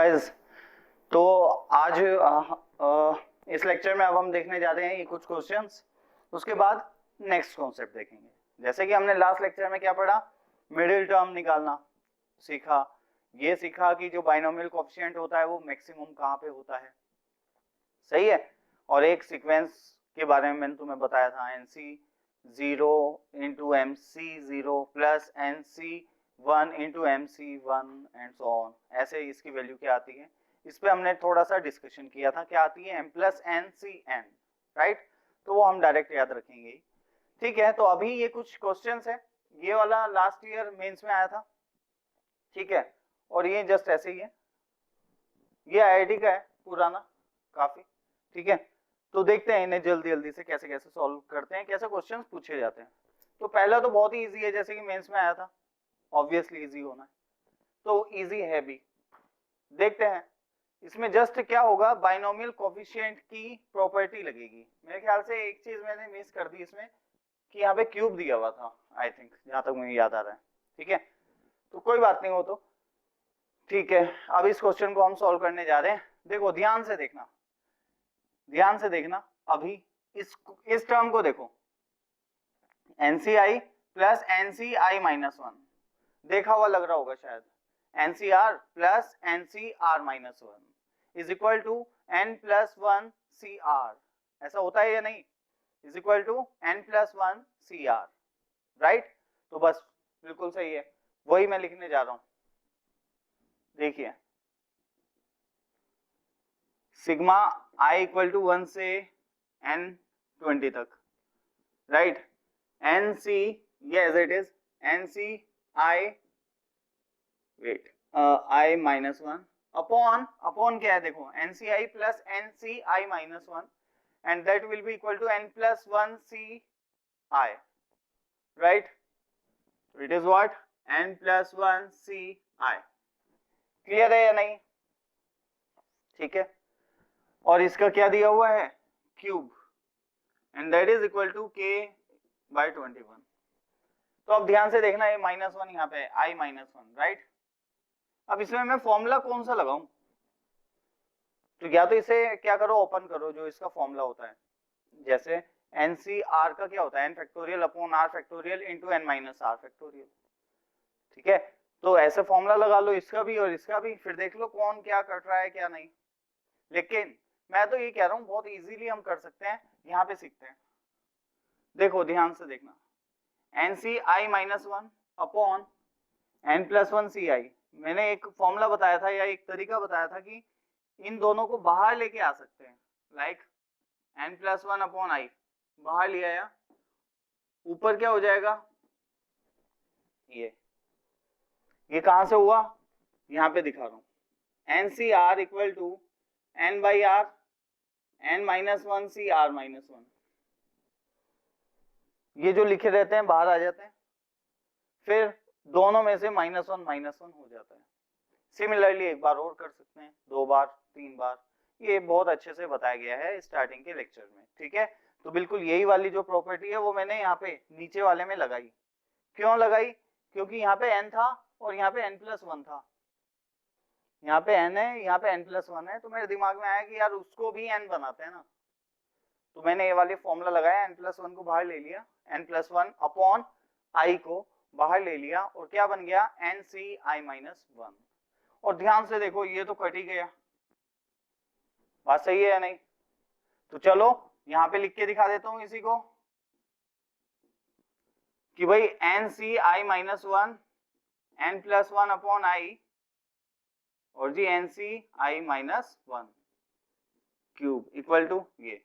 Guys, तो आज इस लेक्चर में अब हम देखने जा रहे हैं ये कुछ क्वेश्चंस, उसके बाद नेक्स्ट कॉन्सेप्ट देखेंगे। जैसे कि हमने लास्ट लेक्चर में क्या पढ़ा, मिडिल टर्म निकालना सीखा, ये सीखा कि जो बाइनोमियल कोएफिशिएंट होता है वो मैक्सिमम कहाँ पे होता है, सही है। और एक सीक्वेंस के बारे में मैंने तुम्हें बताया था, NC0 into MC0 plus NC1 into MC1 and so on, ऐसे इसकी वैल्यू क्या आती है, इस पे हमने थोड़ा सा डिस्कशन किया था। क्या आती है, M प्लस NCN, राइट। तो वो हम डायरेक्ट याद रखेंगे, ठीक है। तो अभी ये कुछ क्वेश्चंस है, ये वाला लास्ट ईयर मेंस में आया था, ठीक है। और ये जस्ट ऐसे ही है, ये IIT का है, पुराना काफी, ठीक है। तो देखते हैं इन्हें जल्दी जल्दी से कैसे कैसे सॉल्व करते हैं, कैसे क्वेश्चंस पूछे जाते हैं। तो पहला तो बहुत ही इजी है, जैसे कि मेंस में आया था, ऑब्वियसली इजी होना है, तो इजी है भी। देखते हैं इसमें जस्ट क्या होगा, बाइनोमियल कोएफिशिएंट की प्रॉपर्टी लगेगी। मेरे ख्याल से एक चीज मैंने मिस कर दी इसमें, कि यहाँ पे क्यूब दिया हुआ था, आई थिंक, जहां तक मुझे याद आ रहा है, ठीक है। तो कोई बात नहीं, हो तो ठीक है। अब इस क्वेश्चन को हम सॉल्व करने जा रहे हैं। देखो ध्यान से देखना, ध्यान से देखना। अभी इस टर्म को देखो, NCI प्लस NCI माइनस 1, देखा हुआ लग रहा होगा शायद, NCR plus NCR minus 1 is equal to N plus 1 CR, ऐसा होता है या नहीं, is equal to N plus 1 CR, right. तो बस बिल्कुल सही है, वही मैं लिखने जा रहा हूं। देखिए सिग्मा I इक्वल टू 1 से N20 तक, राइट। NC ये as it is NCI wait I minus 1 upon क्या है, देखो NCI plus NCI minus 1 and that will be equal to N plus 1 CI, right. It is what, N plus 1 CI। Clear है या नहीं, ठीक है। और इसका क्या दिया हुआ है, cube, and that is equal to K by 21। तो अब ध्यान से देखना, ये माइनस 1 यहाँ पे है, I माइनस 1, राइट। अब इसमें मैं फॉर्मूला कौन सा लगाऊं, तो या तो इसे क्या करो, ओपन करो, जो इसका फॉर्मूला होता है, जैसे NCR का क्या होता है, N factorial upon R factorial into N minus R factorial, ठीक है। तो ऐसे फॉर्मूला लगा लो इसका भी और इसका भी, फिर देख लो कौन क्या कट रहा है क्या नहीं। लेकिन मैं तो ये कह रहा हूँ बहुत इजीली हम कर सकते हैं, यहाँ पे सीखते हैं। देखो ध्यान से देखना, NCI minus 1 upon N plus 1 CI, मैंने एक फॉर्मूला बताया था या एक तरीका बताया था कि इन दोनों को बाहर लेके आ सकते हैं, like N plus 1 upon I बाहर लिया या ऊपर क्या हो जाएगा, ये कहां से हुआ, यहां पे दिखा रहा हूं, NCR equal to N by R N minus 1 CR minus 1, ये जो लिखे रहते हैं बाहर आ जाते हैं, फिर दोनों में से माइनस 1 हो जाता है। सिमिलरली एक बार और कर सकते हैं, 2 बार 3 बार, ये बहुत अच्छे से बताया गया है स्टार्टिंग के लेक्चर में, ठीक है। तो बिल्कुल यही वाली जो प्रॉपर्टी है वो मैंने यहाँ पे नीचे वाले में लगाई। क्यों लगाई, क्योंकि यहाँ पे n था और यहाँ पे n प्लस 1 था, यहाँ पे n है, यहाँ पे n प्लस 1 है, तो मेरे दिमाग में आया कि यार उसको भी n बनाते हैं ना, तो मैंने ये वाली फॉर्मूला लगाया, n प्लस 1 को बाहर ले लिया, n प्लस 1 अपॉन I को बाहर ले लिया, और क्या बन गया, NCI माइनस 1। और ध्यान से देखो ये तो कट ही गया, बात सही है या नहीं। तो चलो यहाँ पे लिख के दिखा देता हूँ इसी को, कि भाई NCI minus 1 N plus 1 upon I, और जी NCI minus 1 cube equal to ये,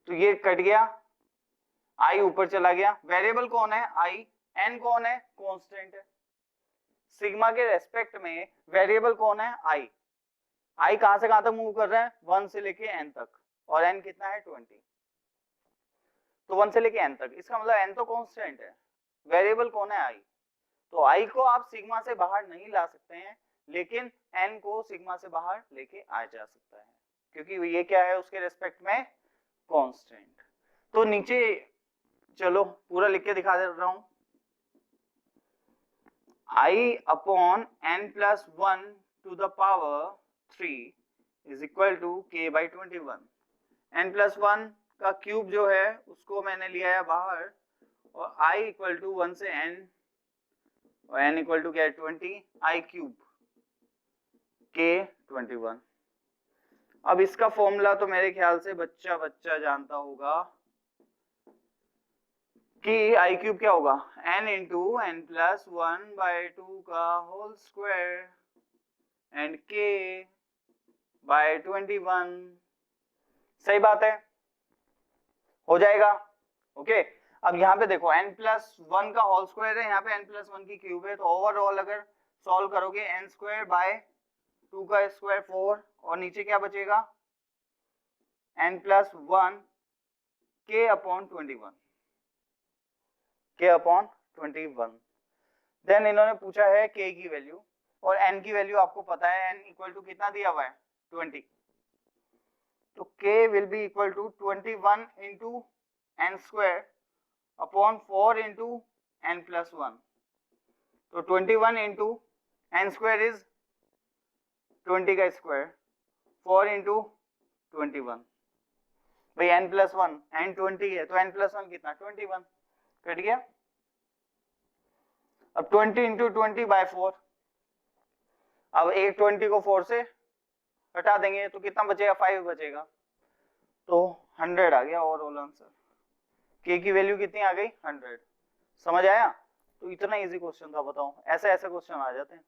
तो ये कट गया, I ऊपर चला गया। वेरिएबल कौन है, I, N कौन है, कांस्टेंट है। सिग्मा के रेस्पेक्ट में वेरिएबल कौन है, I कहां से कहां तक मूव कर रहा है, 1 से लेके n तक, और n कितना है, 20, तो 1 से लेके n तक, इसका मतलब n तो कांस्टेंट है, वेरिएबल कौन है, I। तो I को आप सिग्मा से बाहर नहीं ला सकते हैं, लेकिन n को सिग्मा से बाहर लेके आ जा सकता है, क्योंकि ये क्या है, उसके रेस्पेक्ट में कांस्टेंट। तो नीचे चलो पूरा लिख के दिखा दे रहा हूं, I upon n plus 1 to the power is equal to k by 21। n+1 का क्यूब जो है उसको मैंने लिया है बाहर, और i इक्वल टू 1 से n, और n इक्वल टू क्या है 20, i क्यूब k 21। अब इसका फॉर्मूला तो मेरे ख्याल से बच्चा जानता होगा कि i क्यूब क्या होगा, n इंटू n+1/2 का whole square and k by 21। सही बात है, हो जाएगा। ओके, अब यहाँ पे देखो n+1 का होल स्क्वायर है, यहाँ पे n+1 की क्यूब है, तो ओवरऑल अगर सॉल्व करोगे n² बाय 2 का स्क्वायर 4, और नीचे क्या बचेगा n+1 k upon 21, k upon 21। Then इन्होंने पूछा है k की वैल्यू, और n की वैल्यू आपको पता है, n इक्वल टू कितना दिया हुआ है 20, तो k will be equal to 21 into n² upon 4 into n+1। तो 21 इंटू n² इज 20 का स्क्वायर, 4 इंटू 21, भाई n+1 n 20 है, तो n+1 कितना 21, कट गया। अब 20 इंटू 20 बाय 4, अब एक 20 को 4 से हटा देंगे तो कितना बचेगा 5 बचेगा, तो 100 आ गया ओवरऑल आंसर। k की वैल्यू कितनी आ गई 100। समझ आया? तो इतना इजी क्वेश्चन था, बताओ ऐसे ऐसे क्वेश्चन आ जाते हैं,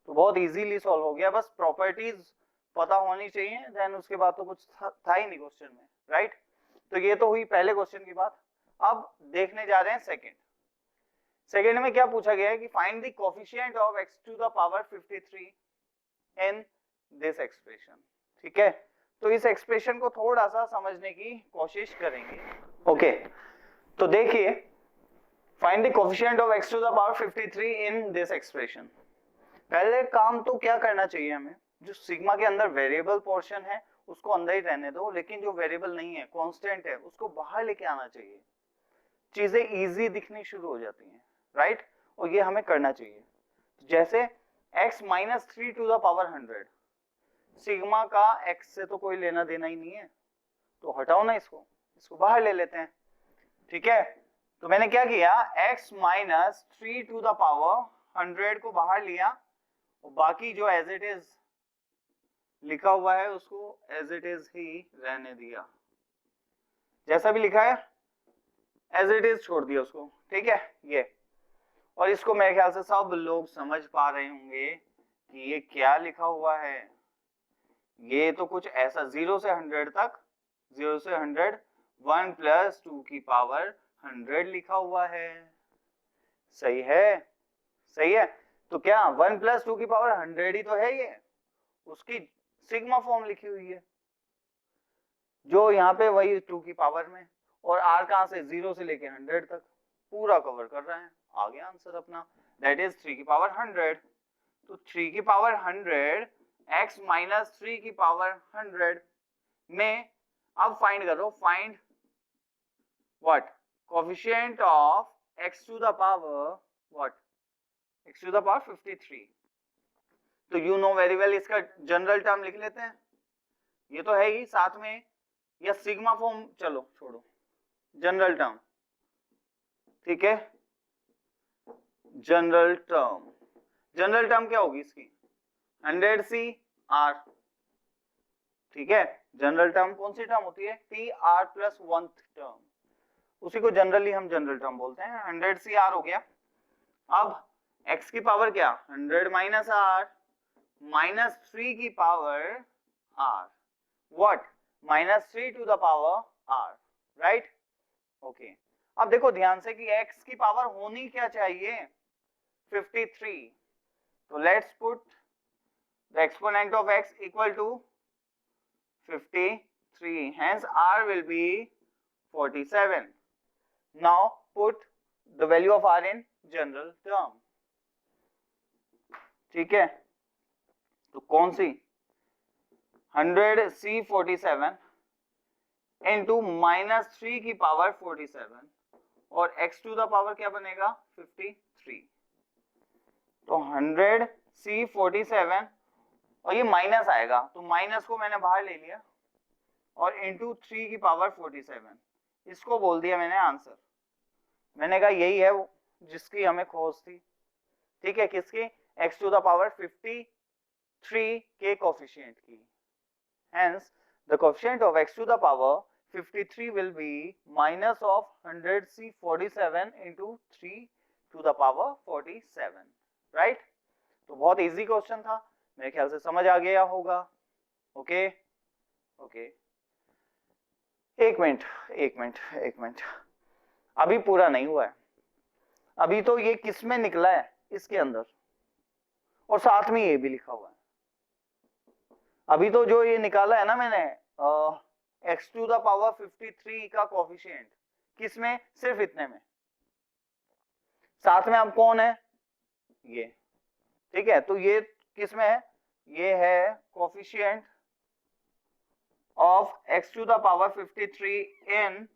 तो बहुत इजीली सॉल्व हो गया, बस प्रॉपर्टीज पता होनी चाहिए, देन उसके बाद तो कुछ था ही नहीं क्वेश्चन में, राइट। तो ये तो हुई पहले क्वेश्चन की बात। अब देखने जा रहे हैं सेकंड में क्या पूछा गया है कि find the coefficient of x to the power 53 in this expression. ठीक है, तो इस एक्सप्रेशन को थोड़ा सा समझने की कोशिश करेंगे। ओके, तो देखिए find the coefficient of x to the power 53 in this expression. पहले काम तो क्या करना चाहिए हमें, जो सिग्मा के अंदर वेरिएबल पोर्शन है उसको अंदर ही रहने दो, लेकिन जो वेरिएबल नहीं है कांस्टेंट है उसको बाहर लेके आना चाहिए, चीजें इजी दिखनी शुरू हो जाती हैं, राइट। और ये हमें करना चाहिए। जैसे x minus 3 to the power 100, sigma का x से तो कोई लेना देना ही नहीं है, तो हटाओ ना इसको बाहर ले लेते हैं। ठीक है, तो मैंने क्या किया, x minus 3 to the power 100 को बाहर लिया, और बाकी जो एज इट इज लिखा हुआ है उसको एज इट इज ही रहने दिया, जैसा भी लिखा है एज इट इज छोड़ दिया उसको। ठीक है, ये, और इसको मेरे ख्याल से सब लोग समझ पा रहे होंगे कि ये क्या लिखा हुआ है। ये तो कुछ ऐसा 0 से 100 तक, 0 से 100 1 प्लस 2 की पावर 100 लिखा हुआ है। सही है, सही है। तो क्या 1 प्लस 2 की पावर 100 ही तो है, ये उसकी सिग्मा फॉर्म लिखी हुई है, जो यहाँ पे वही 2 की पावर में, और r कहां से 0 से लेके 100 तक पूरा कवर कर रहा है। आ गया आंसर अपना, दैट इज 3 की पावर 100। तो 3 की पावर 100 x माइनस 3 की पावर 100 में अब फाइंड करो, find what, coefficient of x to the power what, x to the power 53। तो यू नो वेरी वेल, इसका जनरल टर्म लिख लेते हैं, ये तो है ही साथ में, या सिग्मा फॉर्म, चलो छोड़ो, जनरल टर्म। ठीक है, जनरल टर्म क्या होगी इसकी 100c r। ठीक है, जनरल टर्म कौन सी टर्म होती है, T R plus 1th term, उसी को जनरली हम जनरल टर्म बोलते हैं। 100c r हो गया। अब x की पावर क्या 100 माइनस r माइनस 3 की power r, what, minus 3 to the power r, right. Okay, अब देखो ध्यान से कि x की पावर होनी क्या चाहिए 53, तो let's put the exponent of x equal to 53, hence r will be 47. Now put the value of r in general term. ठीक है, तो कौन सी 100c47 इंटू माइनस 3 की पावर 47, और x टू द पावर क्या बनेगा 53। तो 100c47 और ये माइनस आएगा, तो माइनस को मैंने बाहर ले लिया और इंटू 3 की पावर 47, इसको बोल दिया मैंने आंसर। मैंने कहा यही है वो जिसकी हमें खोज थी, ठीक है, किसकी, x टू द पावर 53 के कोफिशिएंट की। Hence the coefficient of x to the power 53 will be minus of 100C47 into 3 to the power 47, right? तो बहुत इजी क्वेश्चन था, मेरे ख्याल से समझ आ गया होगा। ओके ओके, एक मिनट, अभी पूरा नहीं हुआ है, अभी तो ये किस में निकला है, इसके अंदर, और साथ में ये भी लिखा हुआ है। अभी तो जो ये निकाला है ना मैंने x टू द पावर 53 का कोफिशिएंट, किसमें, सिर्फ इतने में, साथ में अब कौन है, ये, ठीक है, तो ये किसमें है, ये है coefficient of x to the power 53 in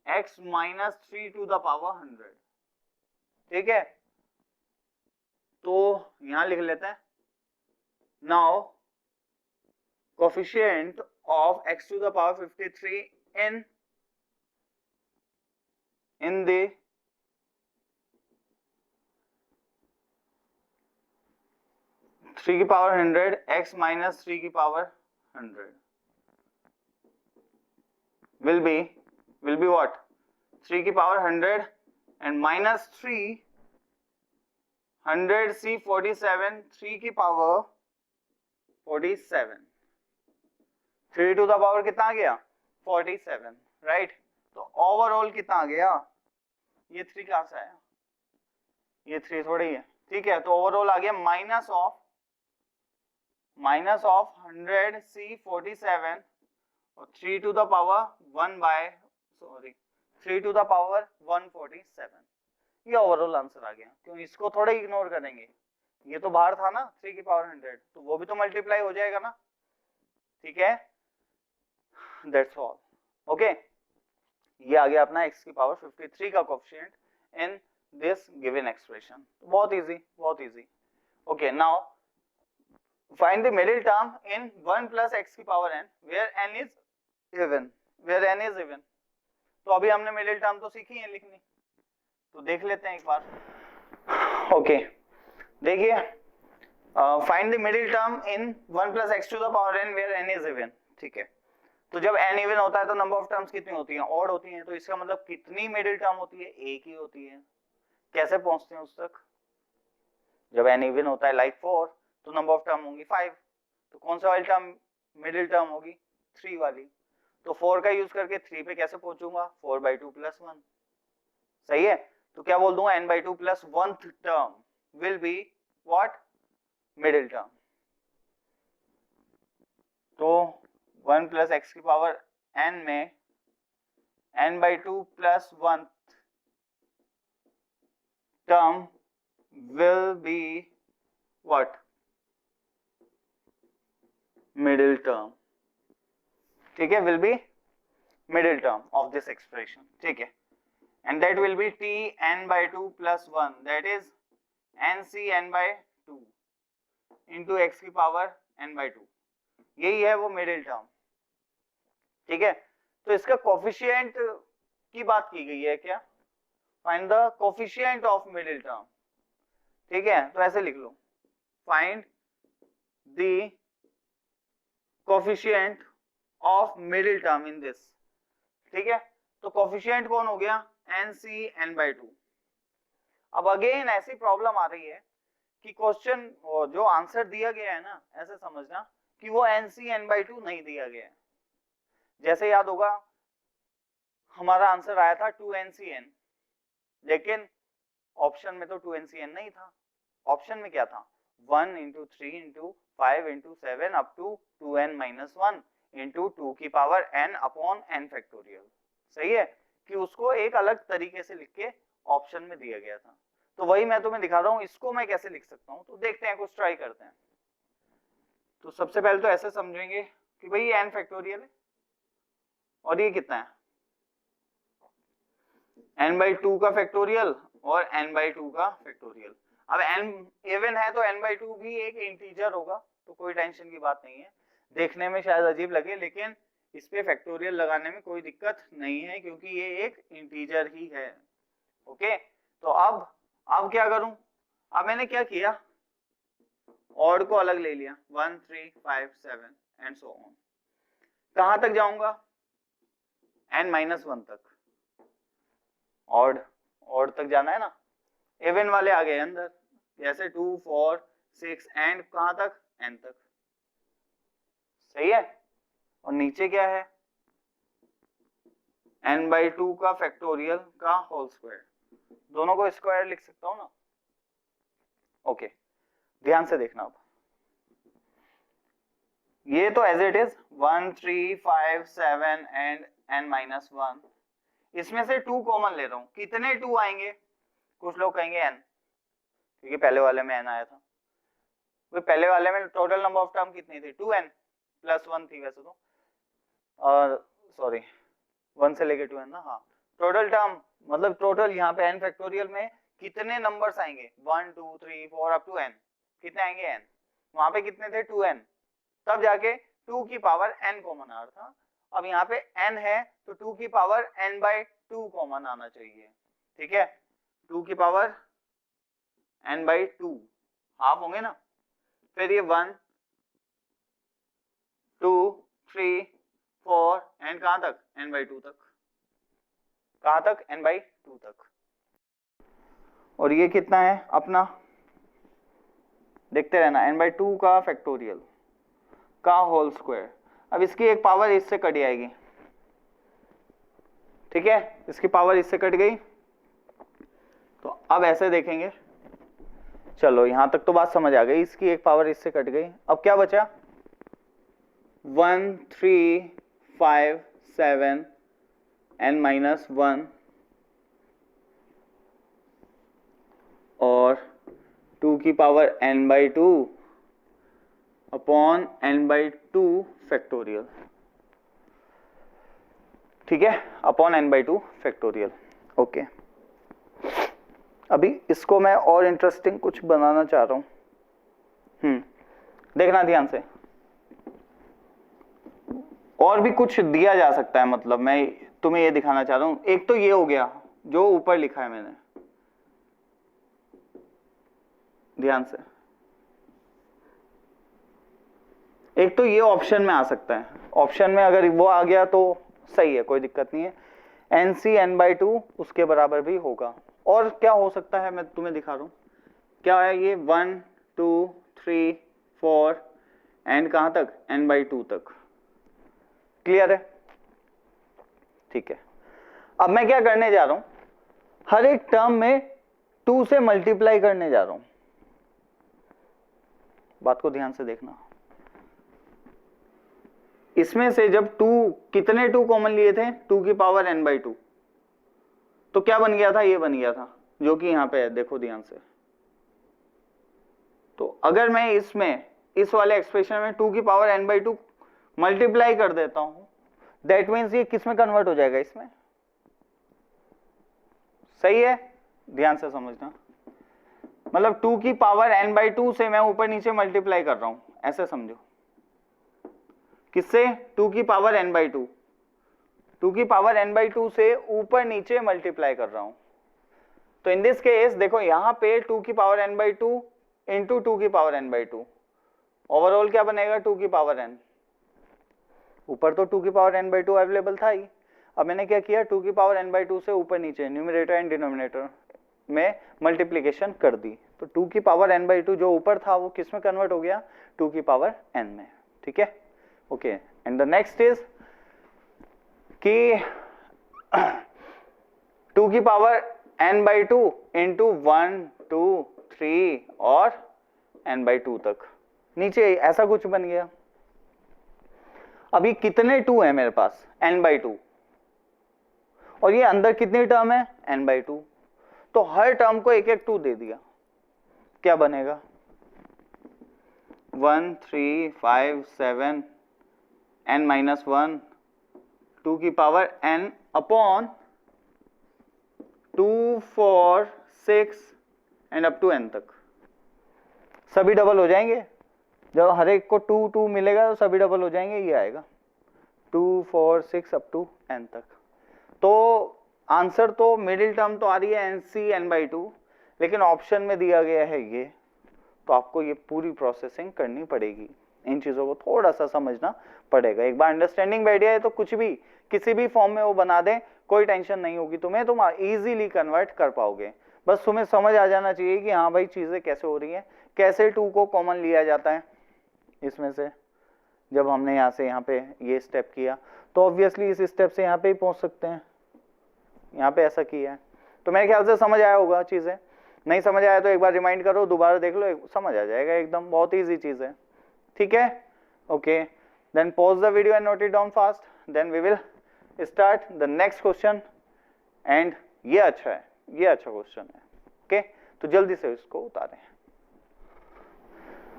x minus 3 to the power 100, ठीक है, तो यहां लिख लेते हैं, now coefficient of x to the power 53 in the three की पावर 100 x minus 3 की पावर 100 will be what, 3 की पावर 100 and minus 3 100C47 3 की पावर 47, 3 टू द पावर कितना आ गया, 47, राइट। तो ओवरऑल कितना आ गया, ये 3 कहां से आया, ये 3 थोड़ी है, ठीक है, तो ओवरऑल आ गया माइनस ऑफ 100C47 और 3 to the power 3 to the power 147, ये ओवरऑल आंसर आ गया। क्यों, इसको थोड़ा इग्नोर करेंगे, ये तो बाहर था ना 3 की पावर 100, तो वो भी तो मल्टीप्लाई हो जाएगा ना, ठीक है, दैट्स ऑल। ओके, ये आ गया अपना x की पावर 53 का coefficient in this given expression, बहुत easy. Okay, now find the middle term in 1 plus x की power n where n is even, तो अभी हमने मिडिल टर्म तो सीखी है लिखनी, तो देख लेते हैं एक बार। ओके, देखिए, find the middle term in 1 plus x to the power n where n is even, ठीक है, तो जब n इवन होता है तो नंबर ऑफ टर्म्स कितनी होती हैं, ऑड होती हैं, तो इसका मतलब कितनी मिडिल टर्म होती है, एक ही होती है। कैसे पहुंचते हैं उस तक, जब n इवन होता है लाइक 4, तो नंबर ऑफ टर्म होंगी 5, तो कौन सा वाली टर्म मिडिल टर्म होगी, 3 वाली, तो 4 का यूज करके 3 पे कैसे पहुंचूंगा, 4/2 प्लस 1, सही है, तो क्या बोल दूंगा, n/2 plus 1th term will be what, middle term, तो 1 प्लस x की पावर n में n/2 plus 1 term will be what, middle term, ठीक है, will be middle term of this expression, ठीक है, and that will be t n/2 plus 1, that is nc n/2 into x की power n/2, यही है वो middle term, ठीक है। तो इसका कोफिशिएंट की बात की गई है क्या, find the coefficient of middle term, ठीक है, तो ऐसे लिख लो, find the coefficient of middle term in this, ठीक है, तो कोफिशिएंट कौन हो गया, nc n/2। अब अगेन ऐसी प्रॉब्लम आ रही है कि क्वेश्चन जो आंसर दिया गया है ना, ऐसे समझना कि वो nc n/2 नहीं दिया गया है। जैसे याद होगा हमारा आंसर आया था 2ncn, लेकिन ऑप्शन में तो 2ncn नहीं था, ऑप्शन में क्या था, 1 into 3 into 5 into 7 up to 2n minus 1 into 2 की power n upon n factorial, सही है, कि उसको एक अलग तरीके से लिख के ऑप्शन में दिया गया था। तो वही मैं तुम्हें दिखा रहा हूँ, इसको मैं कैसे लिख सकता हूँ, तो देखते हैं, कुछ ट्राई करते हैं। तो सबसे पहले तो ऐसे समझेंगे कि भाई ये n फैक्टोरियल है और ये कितना है, n/2 का फैक्टोरियल और n/2 का फैक्टोरियल। अब n इवन है तो n/2 भी एक इंटीजर होगा, तो कोई टेंशन की बात नहीं है। देखने में शायद अजीब लगे लेकिन इस पे फैक्टोरियल लगाने में कोई दिक्कत नहीं है क्योंकि ये एक इंटीजर ही है। ओके, तो अब क्या करूं, अब मैंने क्या किया, ऑड को अलग ले लिया 1 3 5 7 एंड सो ऑन। कहां तक जाऊंगा, n-1 तक। ऑड तक जाना है ना, इवन वाले आ गए अंदर, जैसे 2 4 6 एंड कहां तक, n तक। सही है, और नीचे क्या है, n/2 का फैक्टोरियल का होल स्क्वायर, दोनों को स्क्वायर लिख सकता हूं ना। ओके, ध्यान से देखना। अब ये तो as it is 1 3 5 7 and n-1, इसमें से 2 कॉमन ले रहा हूं। कितने 2 आएंगे, कुछ लोग कहेंगे n, क्योंकि पहले वाले में n आया था। वो पहले वाले में टोटल नंबर ऑफ टर्म कितनी थी, 2n प्लस 1 थी वैसे तो, सॉरी 1 से लेके 2n ना। हाँ, टोटल टर्म मतलब टोटल यहाँ पे n फैक्टोरियल में कितने नंबर्स आएंगे, 1 2 3 4 अप टू n, कितने आएंगे n। वहां पे कितने थे, 2n, तब जाके 2 की पावर n कॉमन आ रहा था। अब यहाँ पे n है तो 2 की पावर n/2 कॉमन आना चाहिए। ठीक है, 2 की पावर n/2 हाफ होंगे ना। फिर ये 1 2 3 4 एंड कहां तक, n/2 तक। कहां तक, n/2 तक। और ये कितना है अपना, देखते रहना, n/2 का फैक्टोरियल का होल स्क्वायर। अब इसकी एक पावर इससे कट जाएगी, ठीक है, इसकी पावर इससे कट गई। तो अब ऐसे देखेंगे, चलो यहां तक तो बात समझ आ गई, इसकी एक पावर इससे कट गई। अब क्या बचा, 1 3 5 7 n-1 और 2 की power n/2 upon n/2 factorial. ठीक है, अपॉन n/2 फैक्टोरियल। ओके, अभी इसको मैं और इंटरेस्टिंग कुछ बनाना चाह रहा हूं। देखना ध्यान से, और भी कुछ दिया जा सकता है, मतलब मैं तुम्हें ये दिखाना चाह रहा हूं। एक तो ये हो गया जो ऊपर लिखा है मैंने, ध्यान से। एक तो ये ऑप्शन में आ सकता है, ऑप्शन में अगर वो आ गया तो सही है, कोई दिक्कत नहीं है। NC n/2 उसके बराबर भी होगा। और क्या हो सकता है मैं तुम्हें दिखा रहा हूं, क्या है ये 1 2 3 4 एंड कहां तक, n/2 तक। क्लियर है, ठीक है। अब मैं क्या करने जा रहा हूं, हर एक टर्म में 2 से मल्टीप्लाई करने जा रहा हूं। बात को ध्यान से देखना, इसमें से जब 2, कितने 2 कॉमन लिए थे, 2 की पावर n/2, तो क्या बन गया था, ये बन गया था, जो कि यहां पे है, देखो ध्यान से। तो अगर मैं इसमें, इस वाले एक्सप्रेशन में 2 की पावर n/2 मल्टीप्लाई कर देता हूं, दैट मीन्स ये किस में कन्वर्ट हो जाएगा, इसमें। सही है, ध्यान से समझना, मतलब 2 की पावर n/2 से मैं ऊपर नीचे मल्टीप्लाई कर रहा हूं, ऐसे समझो। किससे, 2 की पावर n/2, 2 की पावर n/2 से ऊपर नीचे मल्टीप्लाई कर रहा हूं। तो इन दिस केस देखो, यहां पे 2 की पावर n/2 इंटू 2 की पावर n/2, ओवरऑल क्या बनेगा, 2 की पावर n। ऊपर तो 2 की पावर n/2 अवेलेबल था ही। अब मैंने क्या किया, 2 की पावर n/2 से ऊपर नीचे न्यूमरेटर एंड डिनोमिनेटर में मल्टीप्लीकेशन कर दी। तो 2 की पावर n/2 जो ऊपर था वो किस में कन्वर्ट हो गया, 2 की पावर n में। ठीक है, okay. And the next is कि 2 की पावर n/2 इंटू 1 2 3 और n/2 तक, नीचे ऐसा कुछ बन गया। अभी कितने 2 है मेरे पास, n/2, और ये अंदर कितनी टर्म है, n/2, तो हर टर्म को एक एक 2 दे दिया। क्या बनेगा, 1 3 5 7 n-1 2 की power n upon 2 4 6 and up to n तक। सभी डबल हो जाएंगे, जब हर एक को 2 2 मिलेगा तो सभी डबल हो जाएंगे, ये आएगा 2 4 6 अप टू n तक। तो आंसर तो मिडिल टर्म तो आ रही है NC n/2, लेकिन ऑप्शन में दिया गया है ये, तो आपको ये पूरी प्रोसेसिंग करनी पड़ेगी, इन चीजों को थोड़ा सा समझना पड़ेगा। एक बार अंडरस्टैंडिंग बैठ जाए तो कुछ भी किसी भी फॉर्म में वो बना दे, कोई टेंशन नहीं होगी तुम्हें, तुम इजीली कन्वर्ट कर पाओगे। बस तुम्हें समझ आ जाना चाहिए कि हाँ भाई चीजें कैसे हो रही हैं, कैसे 2 को कॉमन लिया जाता है इसमें से। जब हमने यहाँ से यहाँ पे ये स्टेप किया तो ऑब्वियसली इस स्टेप से यहाँ पे ही पहुंच सकते हैं, यहाँ पे ऐसा किया है। तो मेरे ख्याल से समझ आया होगा, चीजें नहीं समझ आया तो एक बार रिमाइंड करो, दोबारा देख लो, समझ आ जाएगा एकदम, बहुत ईजी चीज है। ठीक है, okay, then pause the video and note it down fast, then we will start the next question. And ये अच्छा है, ये अच्छा क्वेश्चन है। ओके, तो जल्दी से इसको उतारें।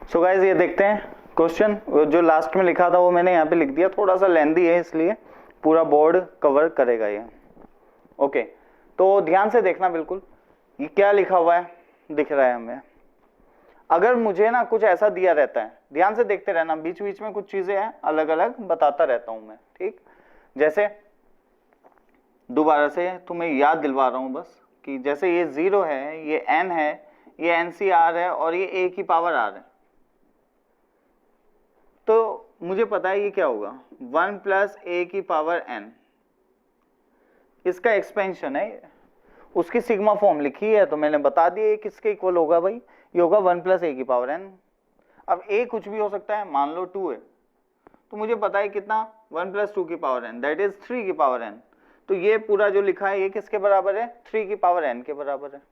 सो गाइस ये देखते हैं क्वेश्चन, जो लास्ट में लिखा था वो मैंने यहाँ पे लिख दिया, थोड़ा सा लेंथी है इसलिए पूरा बोर्ड कवर करेगा ये। ओके, तो ध्यान से देखना बिल्कुल, ये क्या लिखा हुआ है दिख रहा है हमें। अगर मुझे ना कुछ ऐसा दिया रहता है, ध्यान से देखते रहना, बीच बीच में कुछ चीजें हैं अलग अलग बताता रहता हूं मैं, ठीक। जैसे दोबारा से तुम्हें याद दिलवा रहा हूं बस, कि जैसे ये 0 है, ये n है, ये NCR है और ये a की पावर r है, तो मुझे पता है ये क्या होगा, 1 प्लस a की पावर n, इसका एक्सपेंशन है, उसकी सिग्मा फॉर्म लिखी है तो मैंने बता दिया ये किसके इक्वल होगा भाई, ये होगा 1 प्लस a की पावर n। अब a कुछ भी हो सकता है, मान लो 2 है, तो मुझे पता है कितना, 1 प्लस 2 की पावर n, दैट इज 3 की पावर n। तो ये पूरा जो लिखा है ये किसके बराबर है, 3 की पावर n के बराबर है।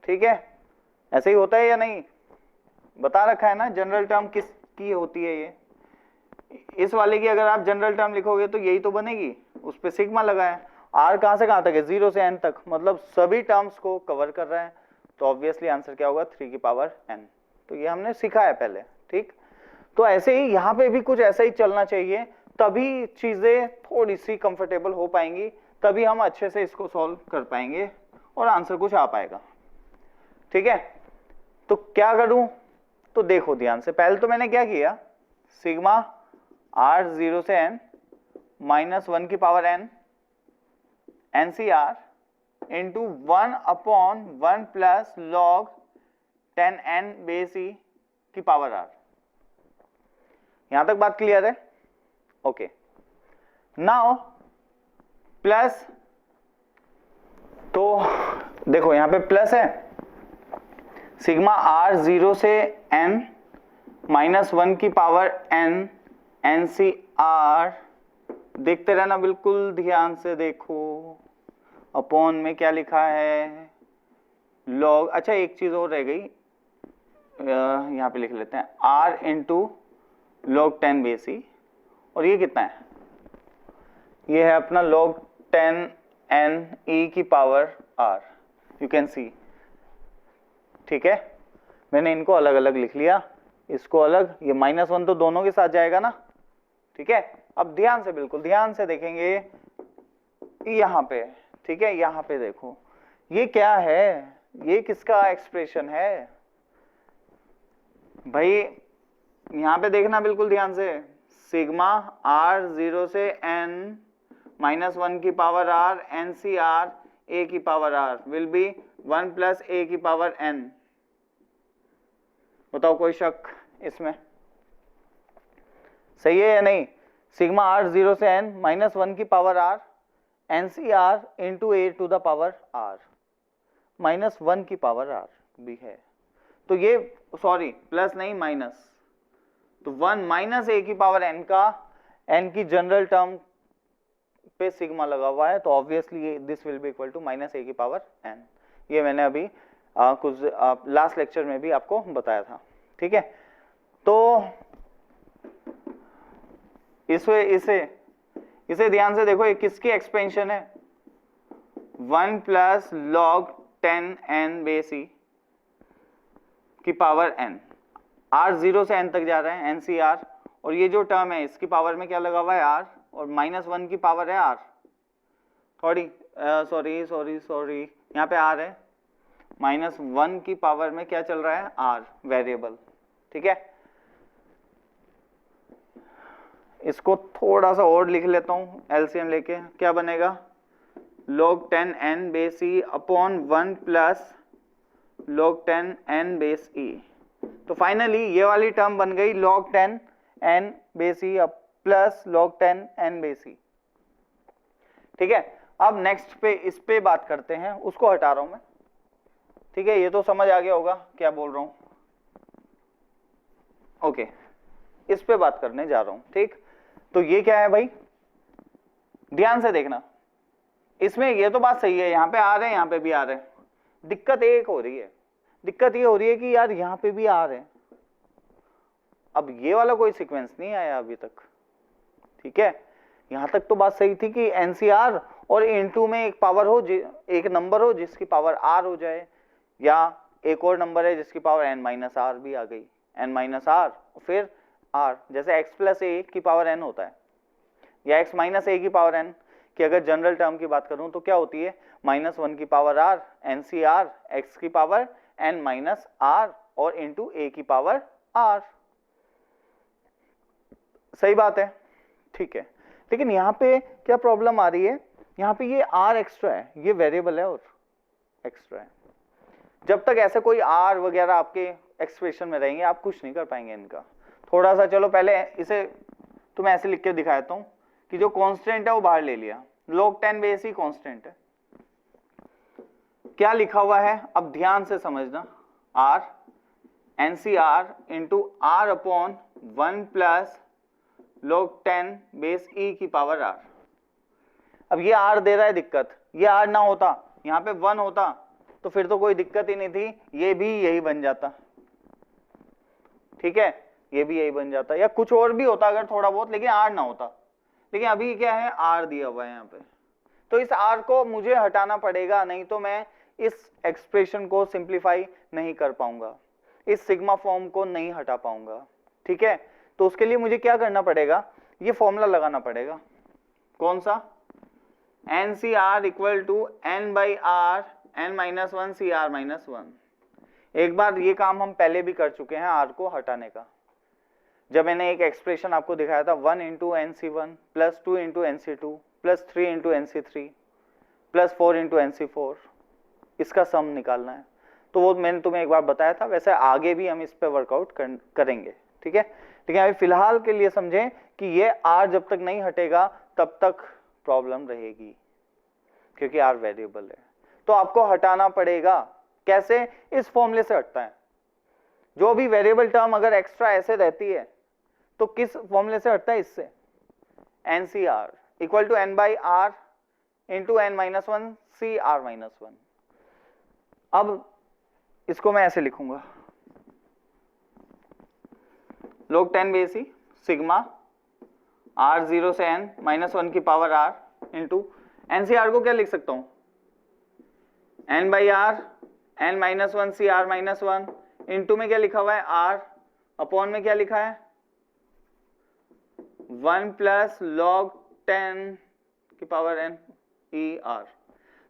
ठीक है, ऐसे ही होता है या नहीं, बता रखा है ना जनरल टर्म किसकी होती है ये। इस वाले की अगर आप जनरल टर्म लिखोगे तो यही तो बनेगी, उस पे सिग्मा लगा है। r कहां से कहां तक है, 0 से n तक, मतलब सभी टर्म्स को कवर कर रहा है, तो ऑब्वियसली आंसर क्या होगा, 3 की पावर n। तो ये हमने सीखा है पहले, ठीक। तो ऐसे ही यहाँ पे भी कुछ ऐसा ही चलना चाहिए, तभी चीजें थोड़ी सी कंफर्टेबल हो पाएंगी, तभी हम अच्छे से इसको सॉल्व कर पाएंगे और आंसर कुछ आ पाएगा। ठीक है, तो क्या करूं, तो देखो ध्यान से, पहले तो मैंने क्या किया, सिग्मा r 0 से n माइनस 1 की power n NCR into 1 upon 1 plus log 10n base e की पावर r। यहां तक बात क्लियर है, ओके। नाउ प्लस, तो देखो यहां पे प्लस है, सिग्मा r 0 से n माइनस 1 की पावर n NCR, देखते रहना बिल्कुल ध्यान से देखो, अपॉन में क्या लिखा है, लॉग, अच्छा एक चीज और रह गई, यहां पे लिख लेते हैं r into log 10 base e, और ये कितना है, ये है अपना log 10 n e की power r, you can see. ठीक है, मैंने इनको अलग अलग लिख लिया, इसको अलग, ये -1 तो दोनों के साथ जाएगा ना। ठीक है, अब ध्यान से, बिल्कुल ध्यान से देखेंगे यहां पे, ठीक है, यहां पे देखो ये क्या है, ये किसका एक्सप्रेशन है भाई, यहां पे देखना बिल्कुल ध्यान से, सिग्मा r 0 से n माइनस 1 की पावर r NCR a की power r will be 1 plus a की पावर n। बताओ कोई शक इसमें, सही है या नहीं, सिग्मा r 0 से n माइनस 1 की power r NCR into a to the power r, minus 1 की पावर r भी है, तो ये सॉरी प्लस नहीं माइनस, तो 1 माइनस a की पावर n का, n की जनरल टर्म पे सिग्मा लगा हुआ है, तो obviously this will be equal to minus a की पावर n। ये मैंने अभी कुछ लास्ट लेक्चर में भी आपको बताया था। ठीक है, तो इसे ध्यान से देखो, ये किसकी एक्सपेंशन है, 1 plus log 10 n base e की पावर n, r 0 से n तक जा रहा है NCR, और ये जो टर्म है इसकी पावर में क्या लगा हुआ है r, और -1 की पावर है r, सॉरी यहाँ पे r है, -1 की पावर में क्या चल रहा है r वेरिएबल। ठीक है, इसको थोड़ा सा और लिख लेता हूँ एलसीएम लेके, क्या बनेगा log 10 n base E upon 1 plus log 10 n base E. तो फाइनली ये वाली टर्म बन गई log 10 n base E plus log 10 n base E. ठीक है, अब नेक्स्ट पे इस पे बात करते हैं, उसको हटा रहा हूं मैं। ठीक है, ये तो समझ आ गया होगा क्या बोल रहा हूं। ओके, इस पे बात करने जा रहा हूं। ठीक, तो ये क्या है भाई, ध्यान से देखना, इसमें ये तो बात सही है, यहां पे आ रहे हैं यहां पे भी आ रहे हैं, दिक्कत एक हो रही है, दिक्कत ये हो रही है कि यार यहां पे भी आ रहे हैं, अब ये वाला कोई सीक्वेंस नहीं आया अभी तक। ठीक है, यहां तक तो बात सही थी कि एनसीआर और इनटू में एक पावर हो, एक नंबर हो जिसकी पावर आर हो जाए, या एक और नंबर है जिसकी पावर एन माइनस आर भी आ गई, एन माइनस आर फिर आर, जैसे एक्स प्लस ए की पावर एन होता है, या एक्स माइनस ए की पावर एन की अगर जनरल टर्म की बात करूं तो क्या होती है, -1 की power R N C R X की पावर एन माइनस आर और इंटू ए की पावर आर। सही बात है, ठीक है, लेकिन यहाँ पे क्या प्रॉब्लम आ रही है, यहाँ पे ये आर एक्स्ट्रा है, ये वेरिएबल है और एक्स्ट्रा है। जब तक ऐसे कोई आर वगैरह आपके एक्सप्रेशन में रहेंगे आप कुछ नहीं कर पाएंगे इनका। थोड़ा सा चलो पहले इसे तुम्हें ऐसे लिख के दिखाता हूं कि जो कांस्टेंट है वो बाहर ले लिया, log 10 बेस ही कांस्टेंट है, क्या लिखा हुआ है अब ध्यान से समझना, R N C R into R upon 1 plus log 10 base E की पावर आर। अब ये आर दे रहा है दिक्कत, ये आर ना होता यहाँ पे 1 होता तो फिर तो कोई दिक्कत ही नहीं थी, ये भी यही बन जाता। ठीक है, ये भी यही बन जाता, या कुछ और भी होता अगर थोड़ा बहुत, लेकिन आर ना होता। लेकिन अभी क्या है, आर दिया हुआ है यहाँ पे, तो इस आर को मुझे हटाना पड़ेगा, नहीं तो मैं इस एक्सप्रेशन को सिंप्लीफाई नहीं कर पाऊंगा, इस सिग्मा फॉर्म को नहीं हटा पाऊंगा। ठीक है, तो उसके लिए मुझे क्या करना पड़ेगा, ये फॉर्मूला लगाना पड़ेगा, कौन सा, N C R equal to N by R N minus 1 C R minus 1। एक बार ये काम हम पहले भी कर चुके हैं आर को हटाने का, जब मैंने एक एक्सप्रेशन आपको दिखाया था 1 into N C 1 plus 2 into N C 2 plus 3 into N C 3 plus 4 into N C 4, इसका सम निकालना है। तो वो मैंने तुम्हें एक बार बताया था, वैसे आगे भी हम इस पे वर्कआउट करेंगे। ठीक है, लेकिन अभी फिलहाल के लिए समझें कि ये आर जब तक नहीं हटेगा तब तक प्रॉब्लम रहेगी, क्योंकि आर वेरिएबल है, तो आपको हटाना पड़ेगा। कैसे, इस फॉर्मूले से हटता है, जो भी वेरिएबल टर्म अगर एक्स्ट्रा ऐसे रहती है तो किस फॉर्मूले से हटता है, इससे, N C R equal to N by R into N minus 1 C R minus 1। अब इसको मैं ऐसे लिखूंगा, log 10 base E sigma R 0 से एन माइनस 1 की power R into N C R को क्या लिख सकता हूं, N by R N minus 1 C R minus 1 into में क्या लिखा हुआ है आर, अपॉन में क्या लिखा है 1 प्लस log 10 की पावर एन ई आर।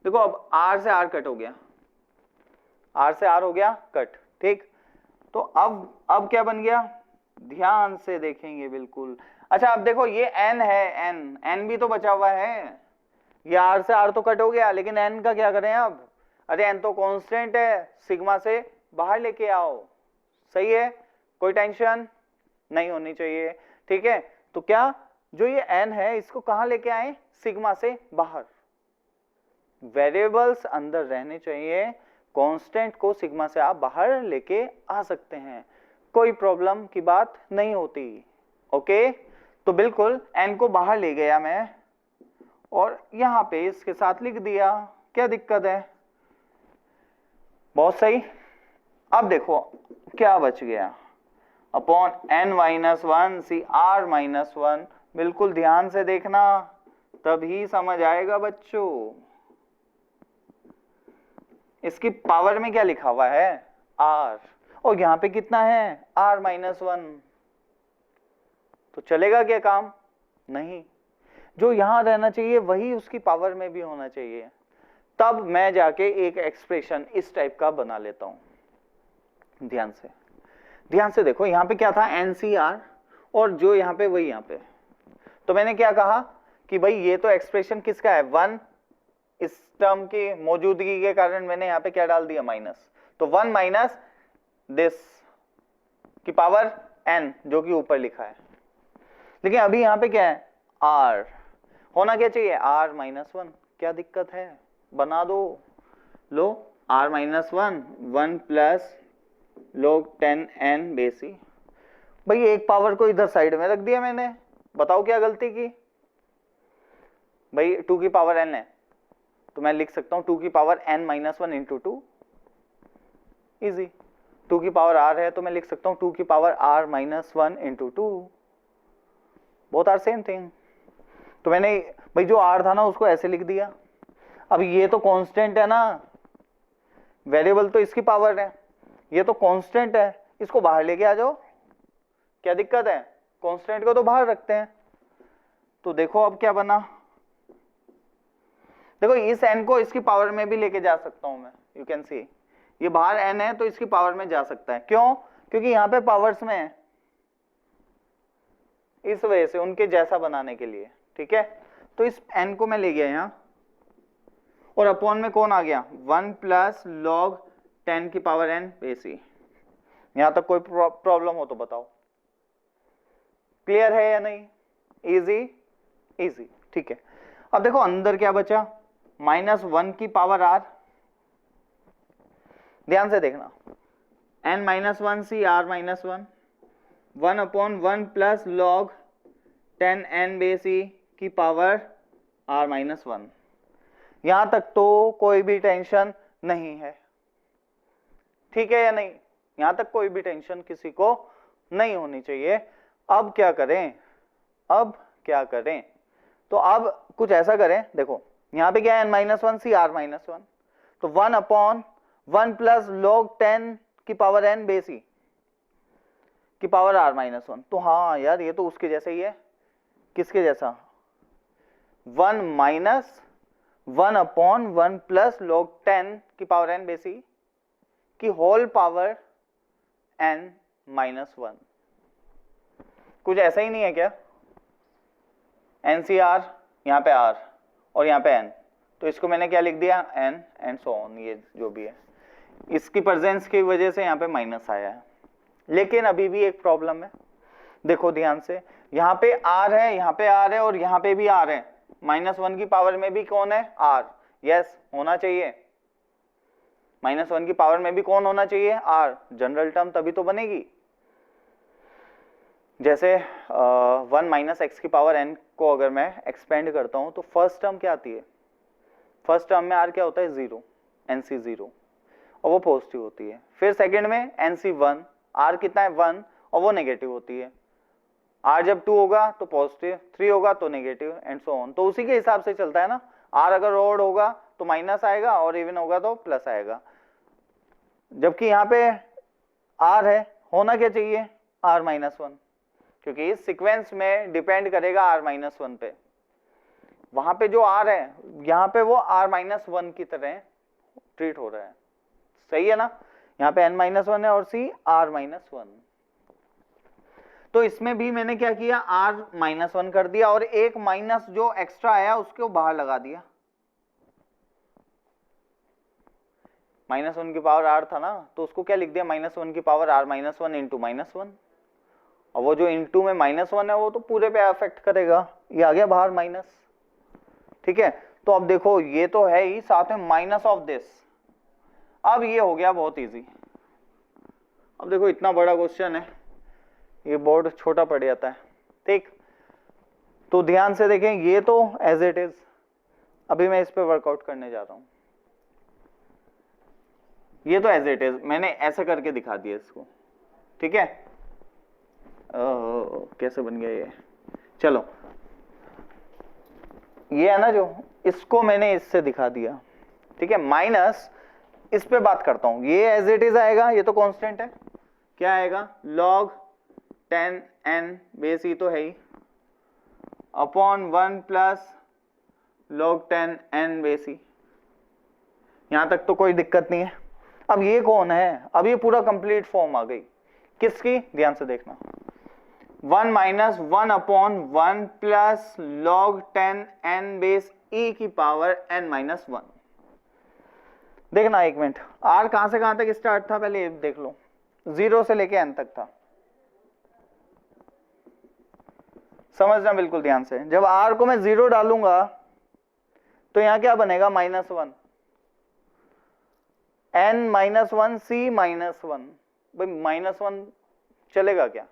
देखो अब आर से आर कट हो गया, आर से आर हो गया कट। ठीक, तो अब क्या बन गया, ध्यान से देखेंगे बिल्कुल। अच्छा अब देखो ये n है, n भी तो बचा हुआ है, ये आर से आर तो कट हो गया, लेकिन n का क्या करें अब, अरे n तो कांस्टेंट है, सिग्मा से बाहर लेके आओ। सही है, कोई टेंशन नहीं होनी चाहिए। ठीक है, तो क्या जो ये n है इसको कहां लेके आए, सिग्मा से बाहर। वेरिएबल्स अंदर रहने चाहिए, कांस्टेंट को सिग्मा से आप बाहर लेके आ सकते हैं, कोई प्रॉब्लम की बात नहीं होती। ओके, तो बिल्कुल n को बाहर ले गया मैं और यहां पे इसके साथ लिख दिया, क्या दिक्कत है, बहुत सही। अब देखो क्या बच गया, upon n minus 1 C R minus 1। बिल्कुल ध्यान से देखना तभी समझ आएगा बच्चों। इसकी पावर में क्या लिखा हुआ है r, और यहां पे कितना है r माइनस 1, तो चलेगा क्या काम, नहीं, जो यहां रहना चाहिए वही उसकी पावर में भी होना चाहिए। तब मैं जाके एक एक्सप्रेशन इस टाइप का बना लेता हूं। ध्यान से देखो, यहां पे क्या था NCR, और जो यहां पे वही यहां पे, तो मैंने क्या कहा कि भाई ये तो एक्सप्रेशन किसका है, 1, इस टर्म की मौजूदगी के कारण मैंने यहाँ पे क्या डाल दिया, माइनस, तो 1 माइनस दिस की पावर n जो कि ऊपर लिखा है। लेकिन अभी यहाँ पे क्या है, r होना क्या चाहिए, r माइनस 1, क्या दिक्कत है, बना दो, लो r minus 1, 1 plus log 10n बेसी। भाई एक पावर को इधर साइड में रख दिया मैंने, बताओ क्या गलती की, भाई 2 की पावर n है तो मैं लिख सकता हूं 2 की power n minus 1 into 2, easy. 2 की पावर r है तो मैं लिख सकता हूं 2 की power r minus 1 into 2, both are same thing. तो मैंने भाई जो r था ना उसको ऐसे लिख दिया। अब ये तो कांस्टेंट है ना, वेरिएबल तो इसकी पावर है, ये तो कांस्टेंट है, इसको बाहर लेके आ जाओ, क्या दिक्कत है, कांस्टेंट को तो बाहर रखते हैं। तो देखो अब क्या बना, देखो इस n को इसकी पावर में भी लेके जा सकता हूं मैं, यू कैन सी ये बाहर n है तो इसकी पावर में जा सकता है, क्यों, क्योंकि यहां पे पावर्स में है, इस वजह से उनके जैसा बनाने के लिए, ठीक है। तो इस n को मैं ले गया यहां और अपॉन में कौन आ गया, 1 प्लस लॉग 10 की पावर n बेसी। यहां तक कोई प्रॉब्लम हो तो बताओ, क्लियर है या नहीं, इजी इजी, ठीक है। अब देखो अंदर क्या बचा, माइनस 1 की पावर r, ध्यान से देखना, n माइनस 1 सी r minus 1, 1 upon 1 plus log 10n बेसी की पावर r माइनस 1। यहां तक तो कोई भी टेंशन नहीं है, ठीक है या नहीं, यहां तक कोई भी टेंशन किसी को नहीं होनी चाहिए। अब क्या करें, अब क्या करें, तो अब कुछ ऐसा करें, देखो यहां पे क्या है, n माइनस 1 सी r माइनस 1, तो 1 अपॉन 1 प्लस लॉग 10 की पावर n बेसी की पावर r माइनस 1। तो हाँ यार ये तो उसके जैसे ही है, किसके जैसा, 1 माइनस 1 अपॉन 1 प्लस लॉग 10 की पावर n बेसी की होल पावर n माइनस 1। कुछ ऐसा ही नहीं है क्या, NCR यहाँ पे R और यहाँ पे N, तो इसको मैंने क्या लिख दिया, N एंड सो ऑन, ये जो भी है इसकी प्रेजेंस की वजह से यहाँ पे माइनस आया है। लेकिन अभी भी एक प्रॉब्लम है, देखो ध्यान से, यहाँ पे R है, यहाँ पे R है और यहाँ पे भी R है, माइनस 1 की पावर में भी कौन है, R, यस होना चाहिए, माइनस 1 की पावर में भी कौन होना चाहिए, R, जनरल टर्म तभी तो बनेगी। जैसे 1 माइनस एक्स की पावर n को अगर मैं एक्सपेंड करता हूं तो फर्स्ट टर्म क्या आती है, फर्स्ट टर्म में r क्या होता है, 0, nc 0 और वो पॉजिटिव होती है। फिर सेकंड में nc 1, r कितना है 1 और वो नेगेटिव होती है। r जब 2 होगा तो पॉजिटिव, 3 होगा तो नेगेटिव एंड सो ऑन। तो उसी के हिसाब से चलता है ना, r अगर ऑड होगा तो माइनस आएगा और इवन होगा तो प्लस आएगा। जबकि यहाँ पे r है, होना क्या चाहिए, r माइनस 1, क्योंकि इस सीक्वेंस में डिपेंड करेगा r माइनस 1 पे। वहां पे जो r है यहाँ पे वो r माइनस 1 की तरह ट्रीट हो रहा है, सही है ना, यहाँ पे n माइनस 1 है और c r माइनस 1। तो इसमें भी मैंने क्या किया, r माइनस 1 कर दिया और एक माइनस जो एक्स्ट्रा आया उसको बाहर लगा दिया। माइनस 1 की पावर r था ना, तो उसको क्या लिख दिया, माइनस 1 की power r minus 1 into minus 1, और वो जो इंटू में माइनस 1 है वो तो पूरे पे अफेक्ट करेगा, ये आ गया बाहर माइनस, ठीक है। तो अब देखो ये तो है ही, साथ में माइनस ऑफ दिस, अब ये हो गया बहुत इजी। अब देखो इतना बड़ा क्वेश्चन है, ये बोर्ड छोटा पड़ जाता है, ठीक। तो ध्यान से देखें, ये तो एज इट इज, अभी मैं इस पे वर्कआउट करने जा रहा हूं, ये तो एज इट इज मैंने ऐसे करके दिखा दिया इसको, ठीक है। कैसे बन गया ये, चलो ये है ना जो, इसको मैंने इससे दिखा दिया, ठीक है। माइनस इस पे बात करता हूं, ये एज इट इज आएगा, ये तो कांस्टेंट है, क्या आएगा, log 10n बेस, ये तो है ही, upon 1 plus log 10n base, यहां तक तो कोई दिक्कत नहीं है। अब ये कौन है, अब ये पूरा कंप्लीट फॉर्म आ गई किसकी, ध्यान से देखना, 1 minus 1 upon 1 plus log 10 n base e की पावर n माइनस 1। देखना एक मिनट, r कहां से कहां तक स्टार्ट था पहले ये देख लो, 0 से लेके n तक था। समझना बिल्कुल ध्यान से, जब r को मैं 0 डालूंगा तो यहां क्या बनेगा -1 n माइनस 1 c माइनस 1। भाई -1 चलेगा क्या?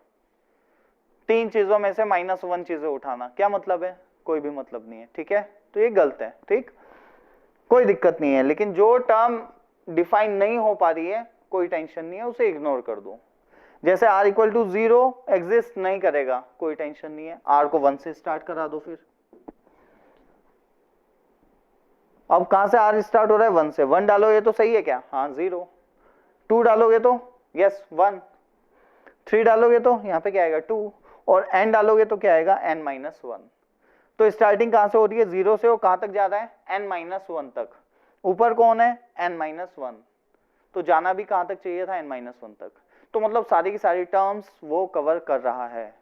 तीन चीजों में से -1 चीजें उठाना क्या मतलब है? कोई भी मतलब नहीं है, ठीक है? तो ये गलत है, ठीक, कोई दिक्कत नहीं है। लेकिन जो टर्म डिफाइन नहीं हो पा रही है कोई टेंशन नहीं है, उसे इग्नोर कर दो। जैसे r इक्वल टू 0 एग्जिस्ट नहीं करेगा, कोई टेंशन नहीं है, r को 1 से स्टार्ट करा दो। फिर अब कहां से r स्टार्ट हो रहा है? 1 से। 1 डालोगे तो सही है क्या? हाँ 0। 2 डालोगे तो यस 1। 3 डालोगे तो यहाँ पे क्या आएगा 2, और n डालोगे तो क्या आएगा n माइनस 1। तो स्टार्टिंग कहां से हो रही है? 0 से, और कहां तक जा रहा है? n माइनस 1 तक। ऊपर कौन है? n माइनस 1, तो जाना भी कहां तक चाहिए था? n माइनस 1 तक। तो मतलब सारी की सारी टर्म्स वो कवर कर रहा है।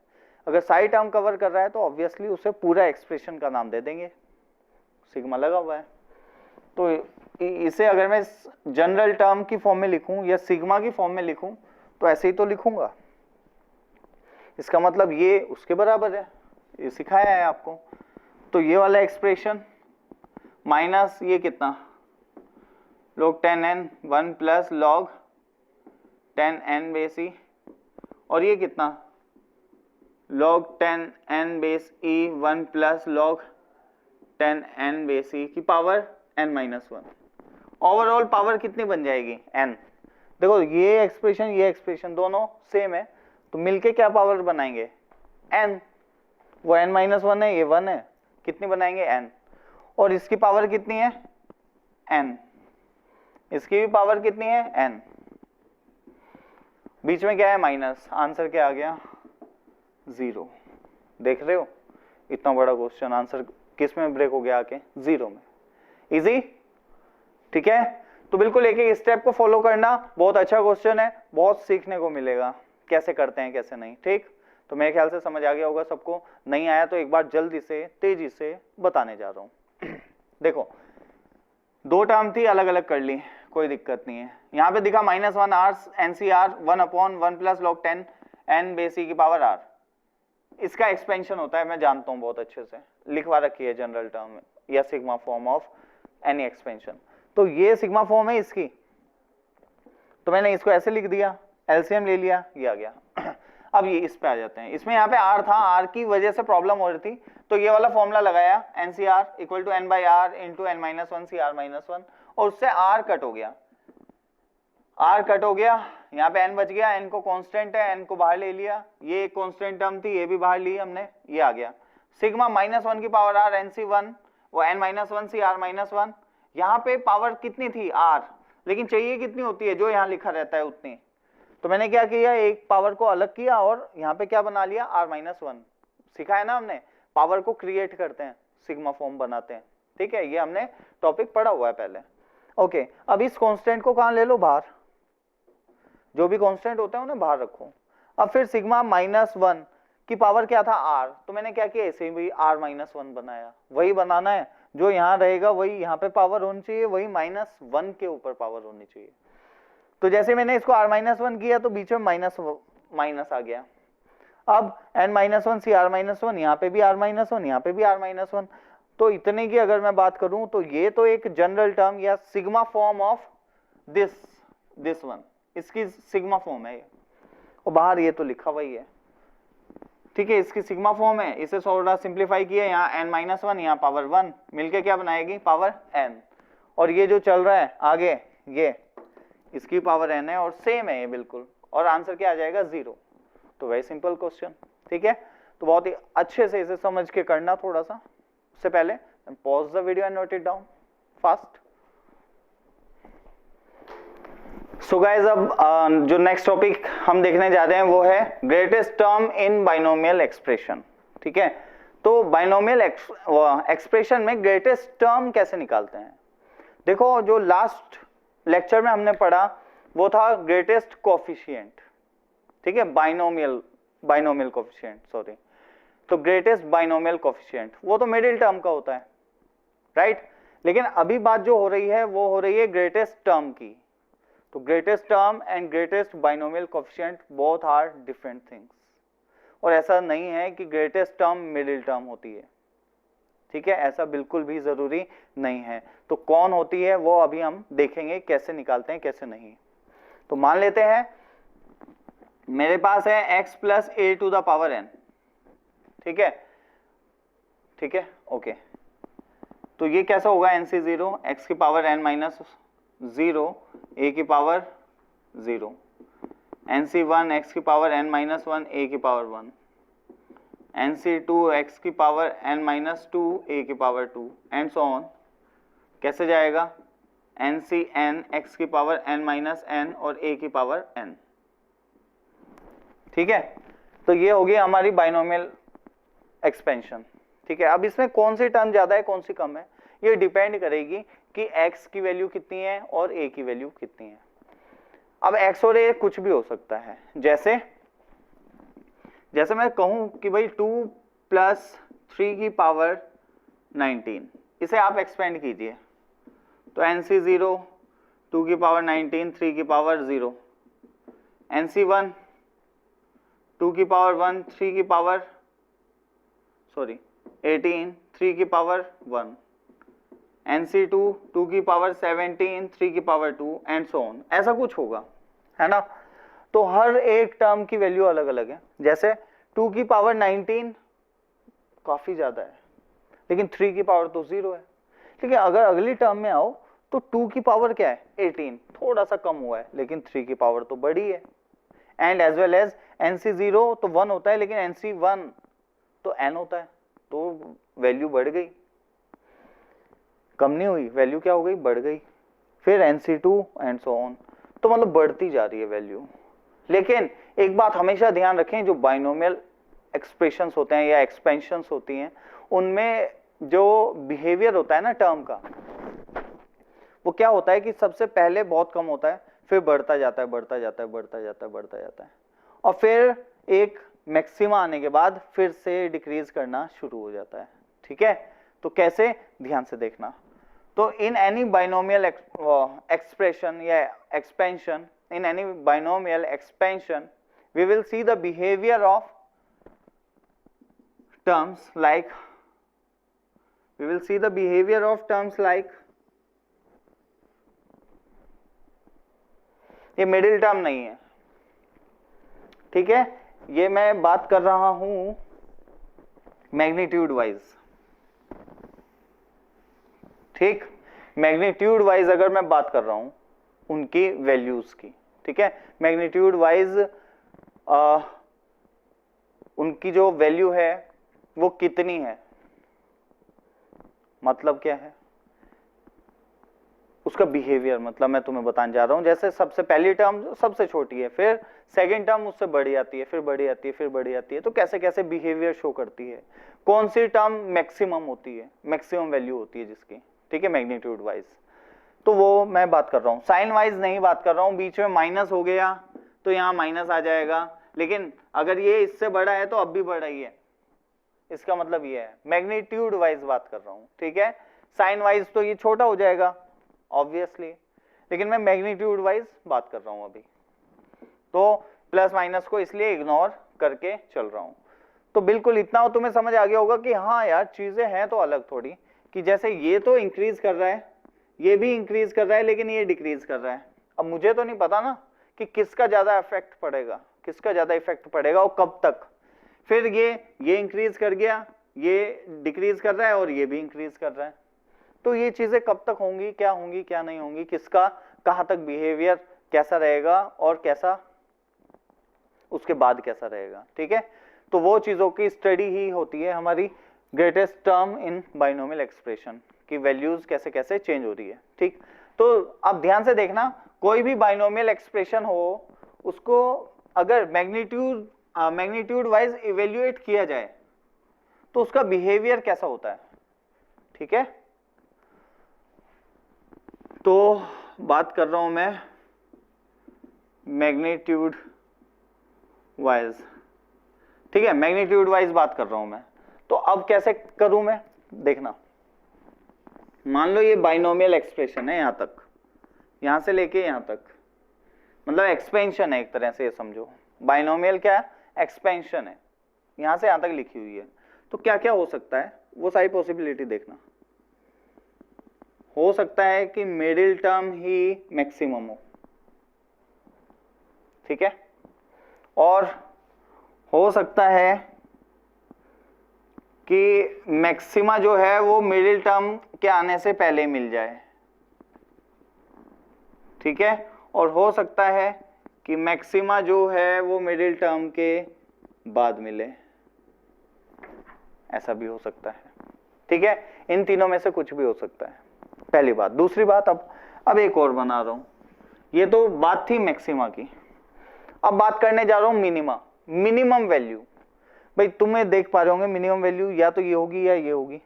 अगर सारी टर्म कवर कर रहा है तो ऑब्वियसली उसे पूरा एक्सप्रेशन का नाम दे देंगे, सिग्मा लगा हुआ है। तो इसे अगर मैं जनरल टर्म की फॉर्म में लिखूं या सिग्मा की फॉर्म में लिखूं तो ऐसे ही तो लिखूंगा। इसका मतलब ये उसके बराबर है, ये सिखाया है आपको। तो ये वाला एक्सप्रेशन माइनस ये कितना log 10n 1 plus log 10n base e, और ये कितना log 10n base e 1 plus log 10n base e की power n minus 1। Overall power कितनी बन जाएगी? n। देखो ये एक्सप्रेशन दोनों सेम है, तो मिलके क्या पावर बनाएंगे? n। वो n माइनस 1 है, ये 1 है, कितनी बनाएंगे? n। और इसकी पावर कितनी है? n। इसकी भी पावर कितनी है? n। बीच में क्या है? माइनस। आंसर क्या आ गया? 0। देख रहे हो इतना बड़ा क्वेश्चन, आंसर किस में ब्रेक हो गया? आके 0 में। इजी, ठीक है? तो बिल्कुल एक एक स्टेप को फॉलो करना, बहुत अच्छा क्वेश्चन है, बहुत सीखने को मिलेगा कैसे करते हैं कैसे नहीं, ठीक? तो मेरे ख्याल से समझ आ गया होगा सबको। नहीं आया तो एक बार जल्दी से तेजी से बताने जा रहा हूं। देखो दो टर्म थी, अलग अलग कर ली, कोई दिक्कत नहीं है। यहाँ पे दिखा -1 r NCR 1 upon 1 plus log 10 n base e की पावर r। इसका एक्सपेंशन होता है, मैं जानता हूँ बहुत अच्छे से, लिखवा रखी है जनरल टर्म में, या sigma form of any expansion. तो ये सिग्मा फॉर्म है इसकी, तो मैंने इसको ऐसे लिख दिया, एलसीएम ले लिया, ये आ गया। अब ये इस पे आ जाते हैं। इसमें यहाँ पे r था, r की वजह से प्रॉब्लम हो रही थी, तो ये वाला फॉर्मूला लगाया NCR equal to n by R into n minus 1 CR minus 1, और उससे r कट हो गया, r कट हो गया, यहाँ पे n बच गया, n को कांस्टेंट है, n को बाहर ले लिया, ये कांस्टेंट टर्म थी, ये भी बाहर ली हमने, ये आ गया सिग्मा -1 की पावर r NC1 वो n माइनस 1 CR माइनस 1। यहाँ पे पावर कितनी थी? r, लेकिन चाहिए कितनी होती है? जो यहाँ लिखा रहता है उतनी। तो मैंने क्या किया, एक पावर को अलग किया और यहाँ पे क्या बना लिया? r minus 1। सिखाया ना हमने, पावर को क्रिएट करते हैं, सिग्मा फॉर्म बनाते हैं, ठीक है? ये हमने टॉपिक पढ़ा हुआ है पहले। ओके, अब इस कांस्टेंट को कहाँ ले लो? बाहर। जो भी कांस्टेंट होता है उन्हें बाहर रखो। अब फिर सिग्मा -1 की पावर क्या था? r, तो मैंने क्या किया, ऐसे ही r माइनस 1 बनाया। वही बनाना है, जो यहाँ रहेगा वही यहाँ पे पावर होनी चाहिए, वही -1 के ऊपर पावर होनी चाहिए। तो जैसे मैंने इसको r माइनस 1 किया तो बीच में माइनस आ गया। अब n माइनस 1 CR माइनस 1, यहाँ पे भी r माइनस 1, यहाँ पे भी r माइनस 1। तो इतने की अगर मैं बात करूं तो ये तो एक जनरल टर्म या sigma form of this one, इसकी सिग्मा फॉर्म है ये, और बाहर ये तो लिखा हुआ ही है, ठीक है? इसकी सिग्मा फॉर्म है, इसे थोड़ा सिंप्लीफाई किया, यहाँ n माइनस 1, यहाँ पावर 1, मिलके क्या बनाएगी? Power n। और ये जो चल रहा है आगे, ये इसकी पावर n है, और सेम है ये बिल्कुल, और आंसर क्या आ जाएगा? 0। तो वेरी सिंपल क्वेश्चन, ठीक है? तो बहुत ही अच्छे से इसे समझ के करना थोड़ा सा। उससे पहले pause the video and note it down fast. So guys, अब जो नेक्स्ट टॉपिक हम देखने जा रहे हैं वो है greatest term in binomial expression, ठीक है? तो बाइनोमियल एक्सप्रेशन में ग्रेटेस्ट टर्म कैसे निकालते हैं? देखो, जो लास्ट लेक्चर में हमने पढ़ा वो था ग्रेटेस्ट कोफिशिएंट, ठीक है? बाइनोमियल बाइनोमियल कोफिशिएंट, सॉरी, तो ग्रेटेस्ट बाइनोमियल कोफिशिएंट वो तो मिडिल टर्म का होता है, राइट। लेकिन अभी बात जो हो रही है वो हो रही है ग्रेटेस्ट टर्म की। तो greatest term and greatest binomial coefficient both are different things, और ऐसा नहीं है कि ग्रेटेस्ट टर्म मिडिल टर्म होती है, ठीक है, ऐसा बिल्कुल भी जरूरी नहीं है। तो कौन होती है वो अभी हम देखेंगे कैसे निकालते हैं कैसे नहीं। तो मान लेते हैं मेरे पास है x plus A to the power n, ठीक है, ठीक है, ओके। तो ये कैसा होगा NC0 x की पावर n माइनस 0 a की पावर 0, NC1 x की पावर n माइनस 1 a की पावर 1, NC2 x की पावर n माइनस 2 a की पावर 2 एंड सो ऑन। कैसे जाएगा? NCn x की पावर n माइनस n और a की पावर n, ठीक है। तो ये होगी हमारी बाइनोमियल एक्सपेंशन, ठीक है। अब इसमें कौन सी टर्म ज्यादा है कौन सी कम है, ये डिपेंड करेगी कि x की वैल्यू कितनी है और a की वैल्यू कितनी है। अब x और a कुछ भी हो सकता है, जैसे मैं कहूं कि भाई 2 प्लस 3 की पावर 19, इसे आप एक्सपेंड कीजिए, तो NC0 2 की पावर 19 3 की पावर 0, NC1 2 की पावर 1 3 की पावर 18 3 की पावर 1, NC2 2 की पावर 17 3 की पावर 2 एंड सो ऑन, ऐसा कुछ होगा, है ना। तो हर एक टर्म की वैल्यू अलग अलग है। जैसे 2 की पावर 19 काफी ज्यादा है, लेकिन 3 की पावर तो 0 है। लेकिन अगर अगली टर्म में आओ तो 2 की पावर क्या है 18, थोड़ा सा कम हुआ है, लेकिन 3 की पावर तो बड़ी है। And as well as NC0 तो 1 होता है, लेकिन NC1 तो n होता है, तो वैल्यू बढ़ गई, कम नहीं हुई, वैल्यू क्या हो गई, बढ़ गई। फिर NC2 एंड सो ऑन, तो मतलब बढ़ती जा रही है वैल्यू। लेकिन एक बात हमेशा ध्यान रखें, जो बाइनोमियल एक्सप्रेशंस होते हैं या एक्सपेंशंस होती हैं, उनमें जो बिहेवियर होता है ना टर्म का, वो क्या होता है कि सबसे पहले बहुत कम होता है, फिर बढ़ता जाता है बढ़ता जाता है बढ़ता जाता है बढ़ता जाता है, और फिर एक मैक्सिमा आने के बाद फिर से डिक्रीज करना शुरू हो जाता है, ठीक है। तो कैसे, ध्यान से देखना। तो इन एनी बाइनोमियल एक्सप्रेशन या expansion, in any binomial expansion we will see the behavior of terms like ये मिडिल टर्म नहीं है, ठीक है, ये मैं बात कर रहा हूं मैग्नीट्यूड वाइज, ठीक, मैग्नीट्यूड वाइज अगर मैं बात कर रहा हूं उनकी वैल्यूज की, ठीक है, मैग्नीट्यूड वाइज उनकी जो वैल्यू है वो कितनी है, मतलब क्या है उसका बिहेवियर, मतलब मैं तुम्हें बताने जा रहा हूं। जैसे सबसे पहली टर्म सबसे छोटी है, फिर सेकंड टर्म उससे बड़ी आती है, फिर बड़ी आती है, फिर बड़ी आती है, तो कैसे कैसे बिहेवियर शो करती है, कौन सी टर्म मैक्सिमम होती है, मैक्सिमम वैल्यू होती है जिसकी, ठीक है, मैग्नीट्यूड वाइज। तो वो मैं बात कर रहा हूं, साइन वाइज नहीं बात कर रहा हूं। बीच में माइनस हो गया तो यहां माइनस आ जाएगा, लेकिन अगर ये इससे बड़ा है तो अब भी बड़ा ही है, इसका मतलब ये है। मैग्नीट्यूड वाइज बात कर रहा हूं, ठीक है, साइन वाइज तो ये छोटा हो जाएगा ऑब्वियसली, लेकिन मैं मैग्नीट्यूड वाइज बात कर रहा हूं अभी, तो प्लस माइनस को इसलिए इग्नोर करके चल रहा हूं। तो बिल्कुल इतना तुम्हें समझ आ गया होगा कि हाँ यार चीजें हैं तो अलग थोड़ी, कि जैसे ये तो इंक्रीज कर रहा है, ये भी इंक्रीज कर रहा है, लेकिन ये डिक्रीज कर रहा है। अब मुझे तो नहीं पता ना कि किसका ज्यादा इफेक्ट पड़ेगा, किसका ज्यादा इफेक्ट पड़ेगा और कब तक। फिर ये इंक्रीज कर गया, ये डिक्रीज कर रहा है और ये भी इंक्रीज कर रहा है, तो ये चीजें कब तक होंगी, क्या नहीं होंगी, किसका कहां तक बिहेवियर कैसा रहेगा और कैसा उसके बाद कैसा रहेगा, ठीक है। तो वो चीजों की स्टडी ही होती है हमारी greatest term in binomial expression की वैल्यूज कैसे कैसे चेंज हो रही है, ठीक। तो अब ध्यान से देखना, कोई भी बाइनोमियल एक्सप्रेशन हो उसको अगर मैग्नीट्यूड वाइज इवेल्युएट किया जाए तो उसका बिहेवियर कैसा होता है, ठीक है। तो बात कर रहा हूं मैं मैग्नीट्यूड वाइज, ठीक है, मैग्नीट्यूड वाइज बात कर रहा हूं मैं। तो अब कैसे करूं मैं, देखना, मान लो ये बाइनोमियल एक्सप्रेशन है, यहां तक, यहां से लेके यहां तक, मतलब एक्सपेंशन है एक तरह से, ये समझो बाइनोमियल क्या है, एक्सपेंशन है, यहां से यहां तक लिखी हुई है। तो क्या क्या हो सकता है, वो सारी पॉसिबिलिटी देखना। हो सकता है कि मिडिल टर्म ही मैक्सिमम हो, ठीक है, और हो सकता है कि मैक्सिमा जो है वो मिडिल टर्म के आने से पहले मिल जाए, ठीक है, और हो सकता है कि मैक्सिमा जो है वो मिडिल टर्म के बाद मिले, ऐसा भी हो सकता है, ठीक है, इन तीनों में से कुछ भी हो सकता है, पहली बात। दूसरी बात, अब एक और बना रहा हूं, ये तो बात थी मैक्सिमा की, अब बात करने जा रहा हूं मिनिमा, मिनिमम वैल्यू। भाई तुम्हें देख पा रहे होंगे मिनिमम वैल्यू या तो ये होगी या ये होगी,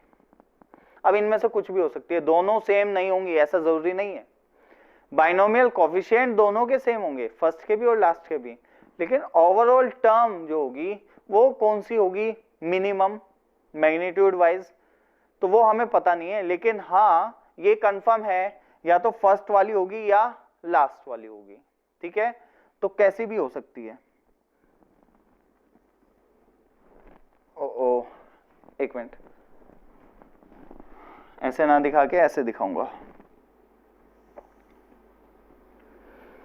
अब इनमें से कुछ भी हो सकती है, दोनों सेम नहीं होंगी ऐसा जरूरी नहीं है। बाइनोमियल कोफिशिएंट दोनों के सेम होंगे, फर्स्ट के भी और लास्ट के भी, लेकिन ओवरऑल टर्म जो होगी वो कौन सी होगी, मिनिमम मैग्नीट्यूड वाइज, तो वो हमें पता नहीं है, लेकिन हाँ ये कंफर्म है या तो फर्स्ट वाली होगी या लास्ट वाली होगी, ठीक है, तो कैसी भी हो सकती है। ओ एक मिनट, ऐसे ना दिखा के ऐसे दिखाऊंगा,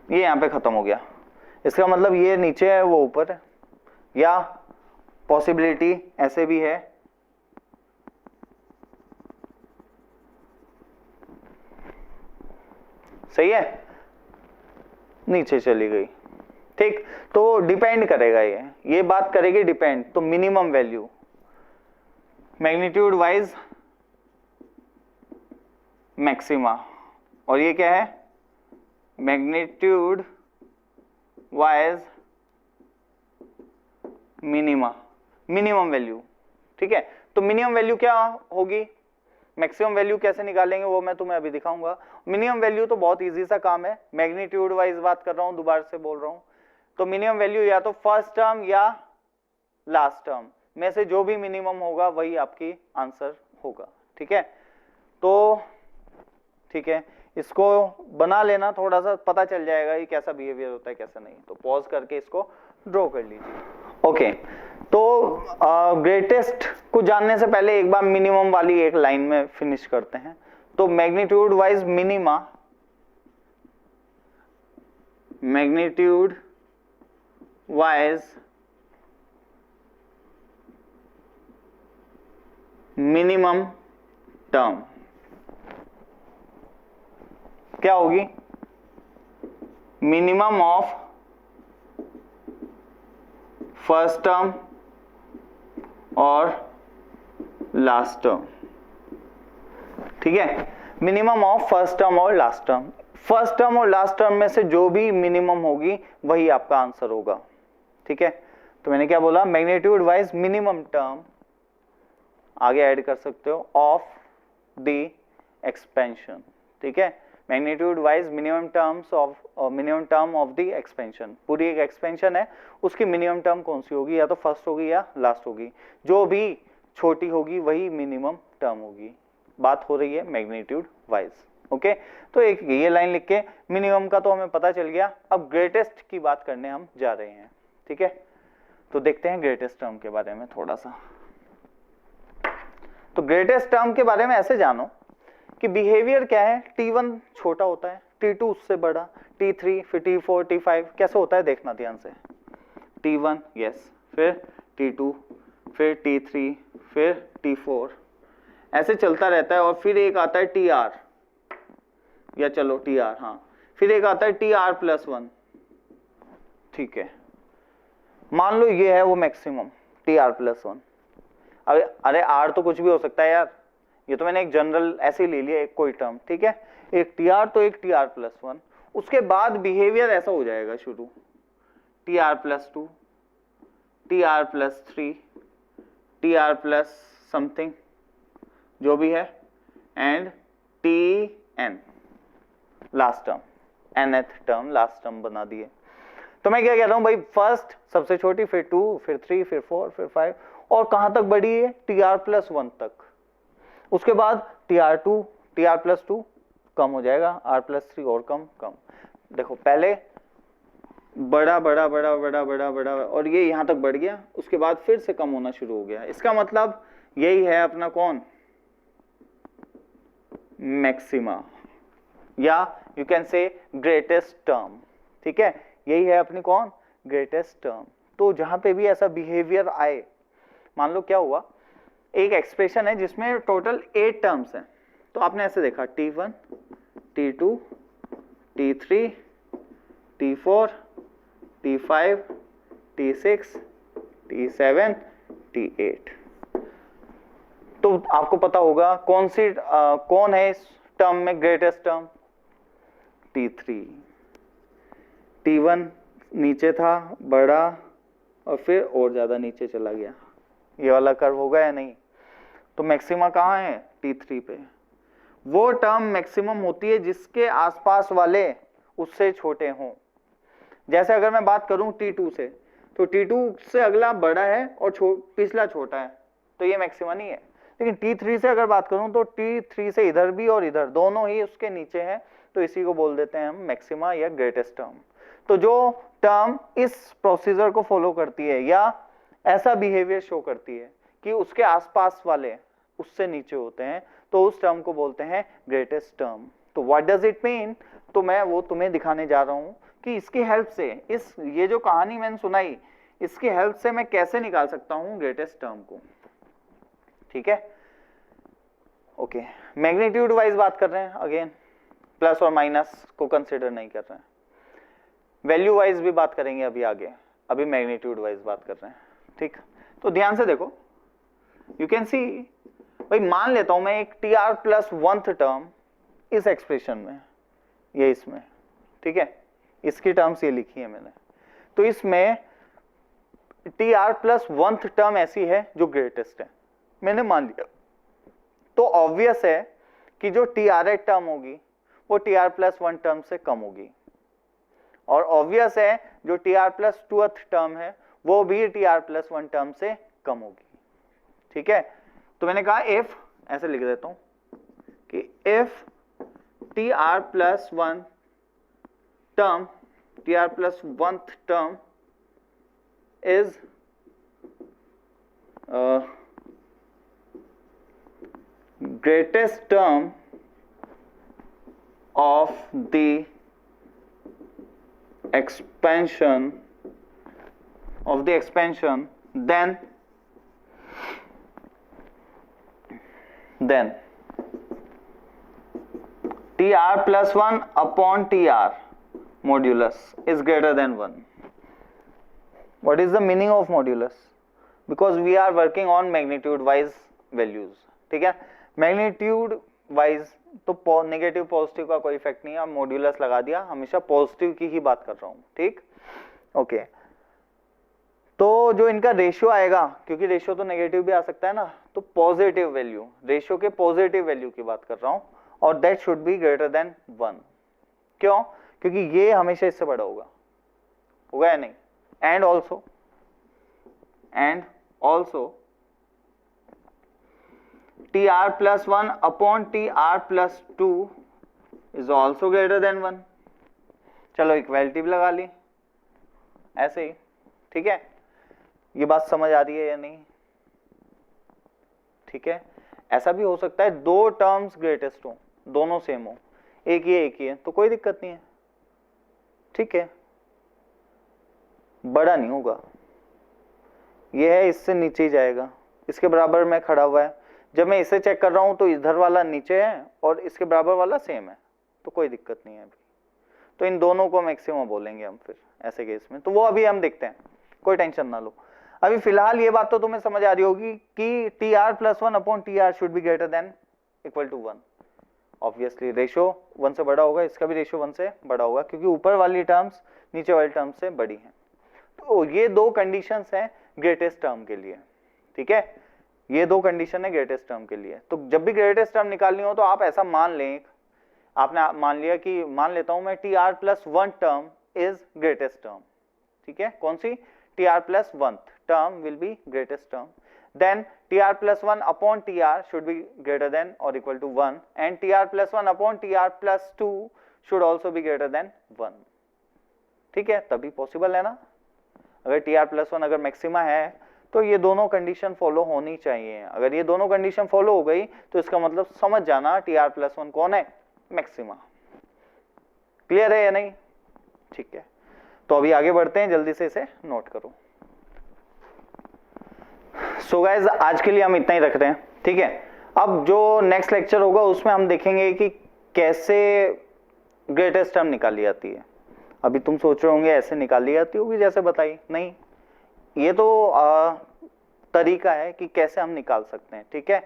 ये यहां पे खत्म हो गया, इसका मतलब ये नीचे है वो ऊपर है, या पॉसिबिलिटी ऐसे भी है, सही है, नीचे चली गई, ठीक, तो डिपेंड करेगा, ये बात करेगी डिपेंड, तो minimum value magnitude wise maxima, और ये क्या है, magnitude wise minima, minimum value, ठीक है। तो मिनिमम वैल्यू क्या होगी, मैक्सिमम वैल्यू कैसे निकालेंगे वो मैं तुम्हें अभी दिखाऊंगा। मिनिमम वैल्यू तो बहुत इजी सा काम है, मैग्नीट्यूड वाइज बात कर रहा हूं, दोबारा से बोल रहा हूं, तो मिनिमम वैल्यू या तो फर्स्ट टर्म या लास्ट टर्म में से जो भी मिनिमम होगा वही आपकी आंसर होगा, ठीक है। तो ठीक है, इसको बना लेना, थोड़ा सा पता चल जाएगा ये कैसा बिहेवियर होता है कैसा नहीं, तो पॉज करके इसको ड्रॉ कर लीजिए। ओके, तो ग्रेटेस्ट को जानने से पहले एक बार मिनिमम वाली एक लाइन में फिनिश करते हैं। तो magnitude wise minima, magnitude wise minimum term क्या होगी, मिनिमम ऑफ फर्स्ट टर्म और लास्ट टर्म, ठीक है, मिनिमम ऑफ फर्स्ट टर्म और लास्ट टर्म, फर्स्ट टर्म और लास्ट टर्म में से जो भी मिनिमम होगी वही आपका आंसर होगा, ठीक है। तो मैंने क्या बोला, मैग्नीट्यूड वाइज मिनिमम टर्म, आगे ऐड कर सकते हो, ऑफ द एक्सपेंशन, ठीक है, magnitude wise minimum terms of minimum term of the expansion, पूरी एक एक्सपेंशन है उसकी मिनिमम टर्म कौन सी होगी, या तो फर्स्ट होगी या लास्ट होगी, जो भी छोटी होगी वही मिनिमम टर्म होगी, बात हो रही है मैग्नीट्यूड वाइज, ओके। तो एक ये लाइन लिख के मिनिमम का तो हमें पता चल गया, अब ग्रेटेस्ट की बात करने हम जा रहे हैं, ठीक है। तो देखते हैं ग्रेटेस्ट टर्म के बारे में थोड़ा सा। तो ग्रेटेस्ट टर्म के बारे में ऐसे जानो कि बिहेवियर क्या है, T1 छोटा होता है, T2 उससे बड़ा, T3 फिर T4 T5 कैसे होता है देखना ध्यान से, T1 यस, फिर T2 फिर T3 फिर T4, ऐसे चलता रहता है, और फिर एक आता है TR, या चलो TR, हाँ, फिर एक आता है TR+1, ठीक है, मान लो ये है वो मैक्सिमम TR+1। अरे R तो कुछ भी हो सकता है यार, ये तो मैंने एक जनरल ऐसे ले लिया, एक कोई टर्म, ठीक है, एक TR तो एक TR+1, उसके बाद बिहेवियर ऐसा हो जाएगा शुरू, TR+2 TR+3 TR+ समथिंग जो भी है, and TN last term, nth term last term बना दिए। तो मैं क्या कह रहा हूं भाई, फर्स्ट सबसे छोटी, फिर 2, फिर 3, फिर 4, फिर 5, और कहां तक बढ़ी है, tr+1 तक। उसके बाद tr+2 कम हो जाएगा, r+3 और कम कम। देखो पहले बड़ा बड़ा बड़ा बड़ा बड़ा बड़ा और ये यहां तक बढ़ गया, उसके बाद फिर से कम होना शुरू हो गया। इसका मतलब यही है अपना कौन, मैक्सिमा, या you can say greatest term. ठीक है, यही है अपनी कौन, ग्रेटेस्ट टर्म। तो जहां पे भी ऐसा बिहेवियर आए, मान लो क्या हुआ, एक एक्सप्रेशन है जिसमें टोटल 8 टर्म्स हैं, तो आपने ऐसे देखा t1, t2, t3, t4, t5, t6, t7, t8। तो आपको पता होगा कौन है इस टर्म में ग्रेटेस्ट टर्म, t3। t1 नीचे था, बड़ा, और फिर और ज्यादा नीचे चला गया। ये वाला कर्व होगा या नहीं? तो मैक्सिमा कहाँ है, t3 पे। वो टर्म मैक्सिमम होती है जिसके आसपास वाले उससे छोटे हों। जैसे अगर मैं बात करूं t2 से, तो t2 से अगला बड़ा है और पिछला छोटा है, तो ये मैक्सिमा नहीं है। लेकिन t3 से अगर बात करूं, तो t3 से इधर भी और इधर दोनों ही उसके नीचे हैं, तो इसी को बोल देते हैं हम मैक्सिमा या ग्रेटेस्ट टर्म। तो जो टर्म इस प्रोसीजर को फॉलो करती है या ऐसा बिहेवियर शो करती है कि उसके आसपास वाले उससे नीचे होते हैं, तो उस टर्म को बोलते हैं ग्रेटेस्ट टर्म। तो व्हाट डज इट मीन? तो मैं वो तुम्हें दिखाने जा रहा हूं कि इसकी हेल्प से, ये जो कहानी मैंने सुनाई, इसकी हेल्प से मैं कैसे निकाल सकता हूं ग्रेटेस्ट टर्म को। ठीक है, ओके। मैग्नीट्यूड वाइज बात कर रहे हैं, अगेन प्लस और माइनस को कंसिडर नहीं कर रहे हैं। वैल्यू वाइज भी बात करेंगे अभी आगे, अभी मैग्नीट्यूड वाइज बात कर रहे हैं। ठीक, तो ध्यान से देखो, यू कैन सी, भाई मान लेता हूं मैं एक tr+1th टर्म इस एक्सप्रेशन में, ये इसमें, ठीक है, इसकी टर्म्स ये लिखी है मैंने, तो इसमें tr+1th टर्म ऐसी है जो ग्रेटेस्ट है, मैंने मान लिया। तो ऑब्वियस है कि जो tr8 टर्म होगी वो tr+1 टर्म से कम होगी, और ऑब्वियस है जो tr+2th टर्म है वो भी tr+1 टर्म से कम होगी। ठीक है, तो मैंने कहा इफ, ऐसे लिख देता हूं कि if tr+1 term, tr+1th term is greatest term of the expansion then tr+1 upon tr modulus is greater than 1. What is the meaning of modulus? Because we are working on magnitude wise values. ठीक है, magnitude wise तो negative positive का कोई effect नहीं है, modulus लगा दिया, हमेशा पॉजिटिव की ही बात कर रहा हूं। ठीक, ओके। तो जो इनका रेशियो आएगा, क्योंकि रेशियो तो नेगेटिव भी आ सकता है ना, तो पॉजिटिव वैल्यू, रेशियो के पॉजिटिव वैल्यू की बात कर रहा हूं, और that should be greater than 1। क्यों? क्योंकि ये हमेशा इससे बड़ा होगा या नहीं? And also tr+1 upon tr+2 is also greater than 1। चलो इक्वालिटी भी लगा ली ऐसे ही। ठीक है, ये बात समझ आ रही है या नहीं? ठीक है, ऐसा भी हो सकता है दो टर्म्स ग्रेटेस्ट हो, दोनों सेम हो, एक ही है, तो कोई दिक्कत नहीं है। ठीक है, बड़ा नहीं होगा, ये है इससे नीचे ही जाएगा, इसके बराबर में खड़ा हुआ है, जब मैं इसे चेक कर रहा हूं तो इधर वाला नीचे है और इसके बराबर वाला सेम है, तो कोई दिक्कत नहीं है अभी। तो इन दोनों को मैक्सिमम बोलेंगे हम फिर ऐसे केस में, तो वो अभी हम देखते हैं, कोई टेंशन ना लो। अभी फिलहाल ये बात तो तुम्हें समझ आ रही होगी कि tr+1 upon tr should be greater than equal to 1। Obviously ratio 1 से बड़ा होगा, इसका भी रेशियो 1 से बड़ा होगा, क्योंकि ऊपर वाली टर्म्स नीचे वाली टर्म्स से बड़ी हैं। तो ये दो कंडीशंस हैं ग्रेटेस्ट टर्म के लिए। ठीक है, ये दो कंडीशन है ग्रेटेस्ट टर्म के लिए। तो जब भी ग्रेटेस्ट टर्म निकालनी हो तो आप ऐसा मान लें, आपने मान लिया कि मान लेता हूं मैं tr+1 term is greatest term, ठीक है, कौन सी, tr plus 1 term will be greatest term, then tr plus 1 upon tr should be greater than और equal to 1 and tr plus 1 upon tr plus 2 should also be greater than 1, ठीक है, तभी possible है ना। अगर tr प्लस 1 अगर maxima है तो ये दोनों कंडीशन फॉलो होनी चाहिए, अगर ये दोनों कंडीशन फॉलो हो गई तो इसका मतलब समझ जाना tr प्लस 1 कौन है, मैक्सिमा। क्लियर है या नहीं, ठीक है, तो अभी आगे बढ़ते हैं, जल्दी से इसे नोट करो। सो गाइस आज के लिए हम इतना ही रख रहे हैं, ठीक है। अब जो नेक्स्ट लेक्चर होगा उसमें हम देखेंगे कि कैसे ग्रेटेस्ट टर्म निकाली जाती है। अभी तुम सोच रहे होंगे ऐसे निकाली जाती होगी जैसे बताई, नहीं, ये तो तरीका है कि कैसे हम निकाल सकते हैं, ठीक है।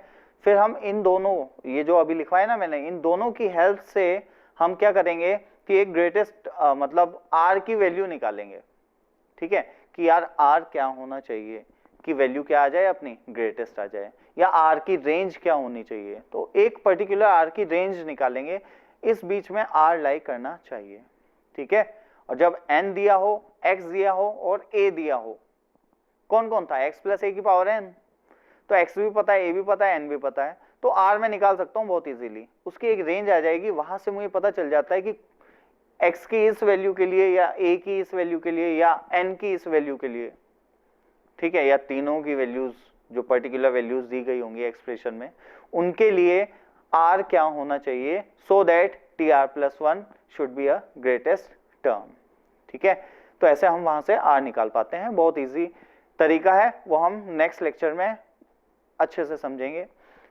फिर हम इन दोनों, ये जो अभी लिखवाया ना मैंने, इन दोनों की हेल्प से हम क्या करेंगे कि एक ग्रेटेस्ट मतलब r की वैल्यू निकालेंगे, ठीक है, कि यार r क्या होना चाहिए कि वैल्यू क्या आ जाए अपनी, ग्रेटेस्ट आ जाए, या r की रेंज क्या होनी चाहिए, तो एक पर्टिकुलर r की रेंज निकालेंगे, इस बीच में r लाई करना चाहिए, ठीक है। और जब n दिया हो, x दिया हो और a दिया हो, कौन कौन था, x प्लस a की पावर n, तो x भी पता है, a भी पता है, n भी पता है, तो r में निकाल सकता हूं बहुत इजीली, उसकी एक रेंज आ जाएगी, वहां से मुझे पता चल जाता है कि x की इस वैल्यू के लिए या a की इस वैल्यू के लिए या n की इस वैल्यू के लिए, ठीक है, या तीनों की वैल्यूज जो पर्टिकुलर वैल्यूज दी गई होंगी एक्सप्रेशन में, उनके लिए r क्या होना चाहिए, so that tr plus 1 should be a greatest term, ठीक है। तो ऐसे हम वहां से r निकाल पाते हैं, बहुत इजी तरीका है, वो हम नेक्स्ट लेक्चर में अच्छे से समझेंगे।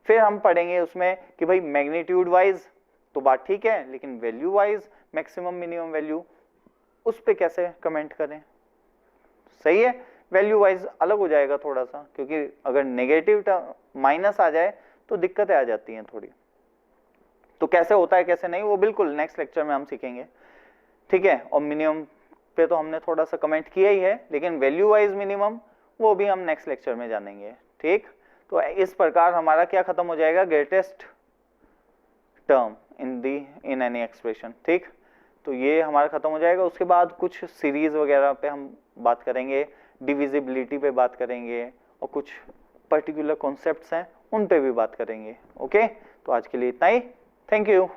फिर हम पढ़ेंगे उसमें कि भाई मैग्नीट्यूड वाइज तो बात ठीक है, लेकिन value wise maximum minimum value उस पे कैसे कमेंट करें, सही है, वैल्यू वाइज अलग हो जाएगा थोड़ा सा, क्योंकि अगर नेगेटिव माइनस आ जाए तो दिक्कतें आ जाती हैं थोड़ी, तो कैसे होता है कैसे नहीं वो बिल्कुल नेक्स्ट लेक्चर में हम सीखेंगे, ठीक है। और मिनिमम पे तो हमने थोड़ा सा कमेंट किया ही है, लेकिन वैल्यू वाइज मिनिमम वो भी हम नेक्स्ट लेक्चर में जानेंगे, ठीक। तो इस प्रकार हमारा क्या खत्म हो जाएगा, greatest term in any expression, ठीक। तो ये हमारा खत्म हो जाएगा, उसके बाद कुछ सीरीज वगैरह पे हम बात करेंगे, डिविजिबिलिटी पे बात करेंगे और कुछ पर्टिकुलर कॉन्सेप्ट्स हैं उन पे भी बात करेंगे, ओके। तो आज के लिए इतना ही, थैंक यू।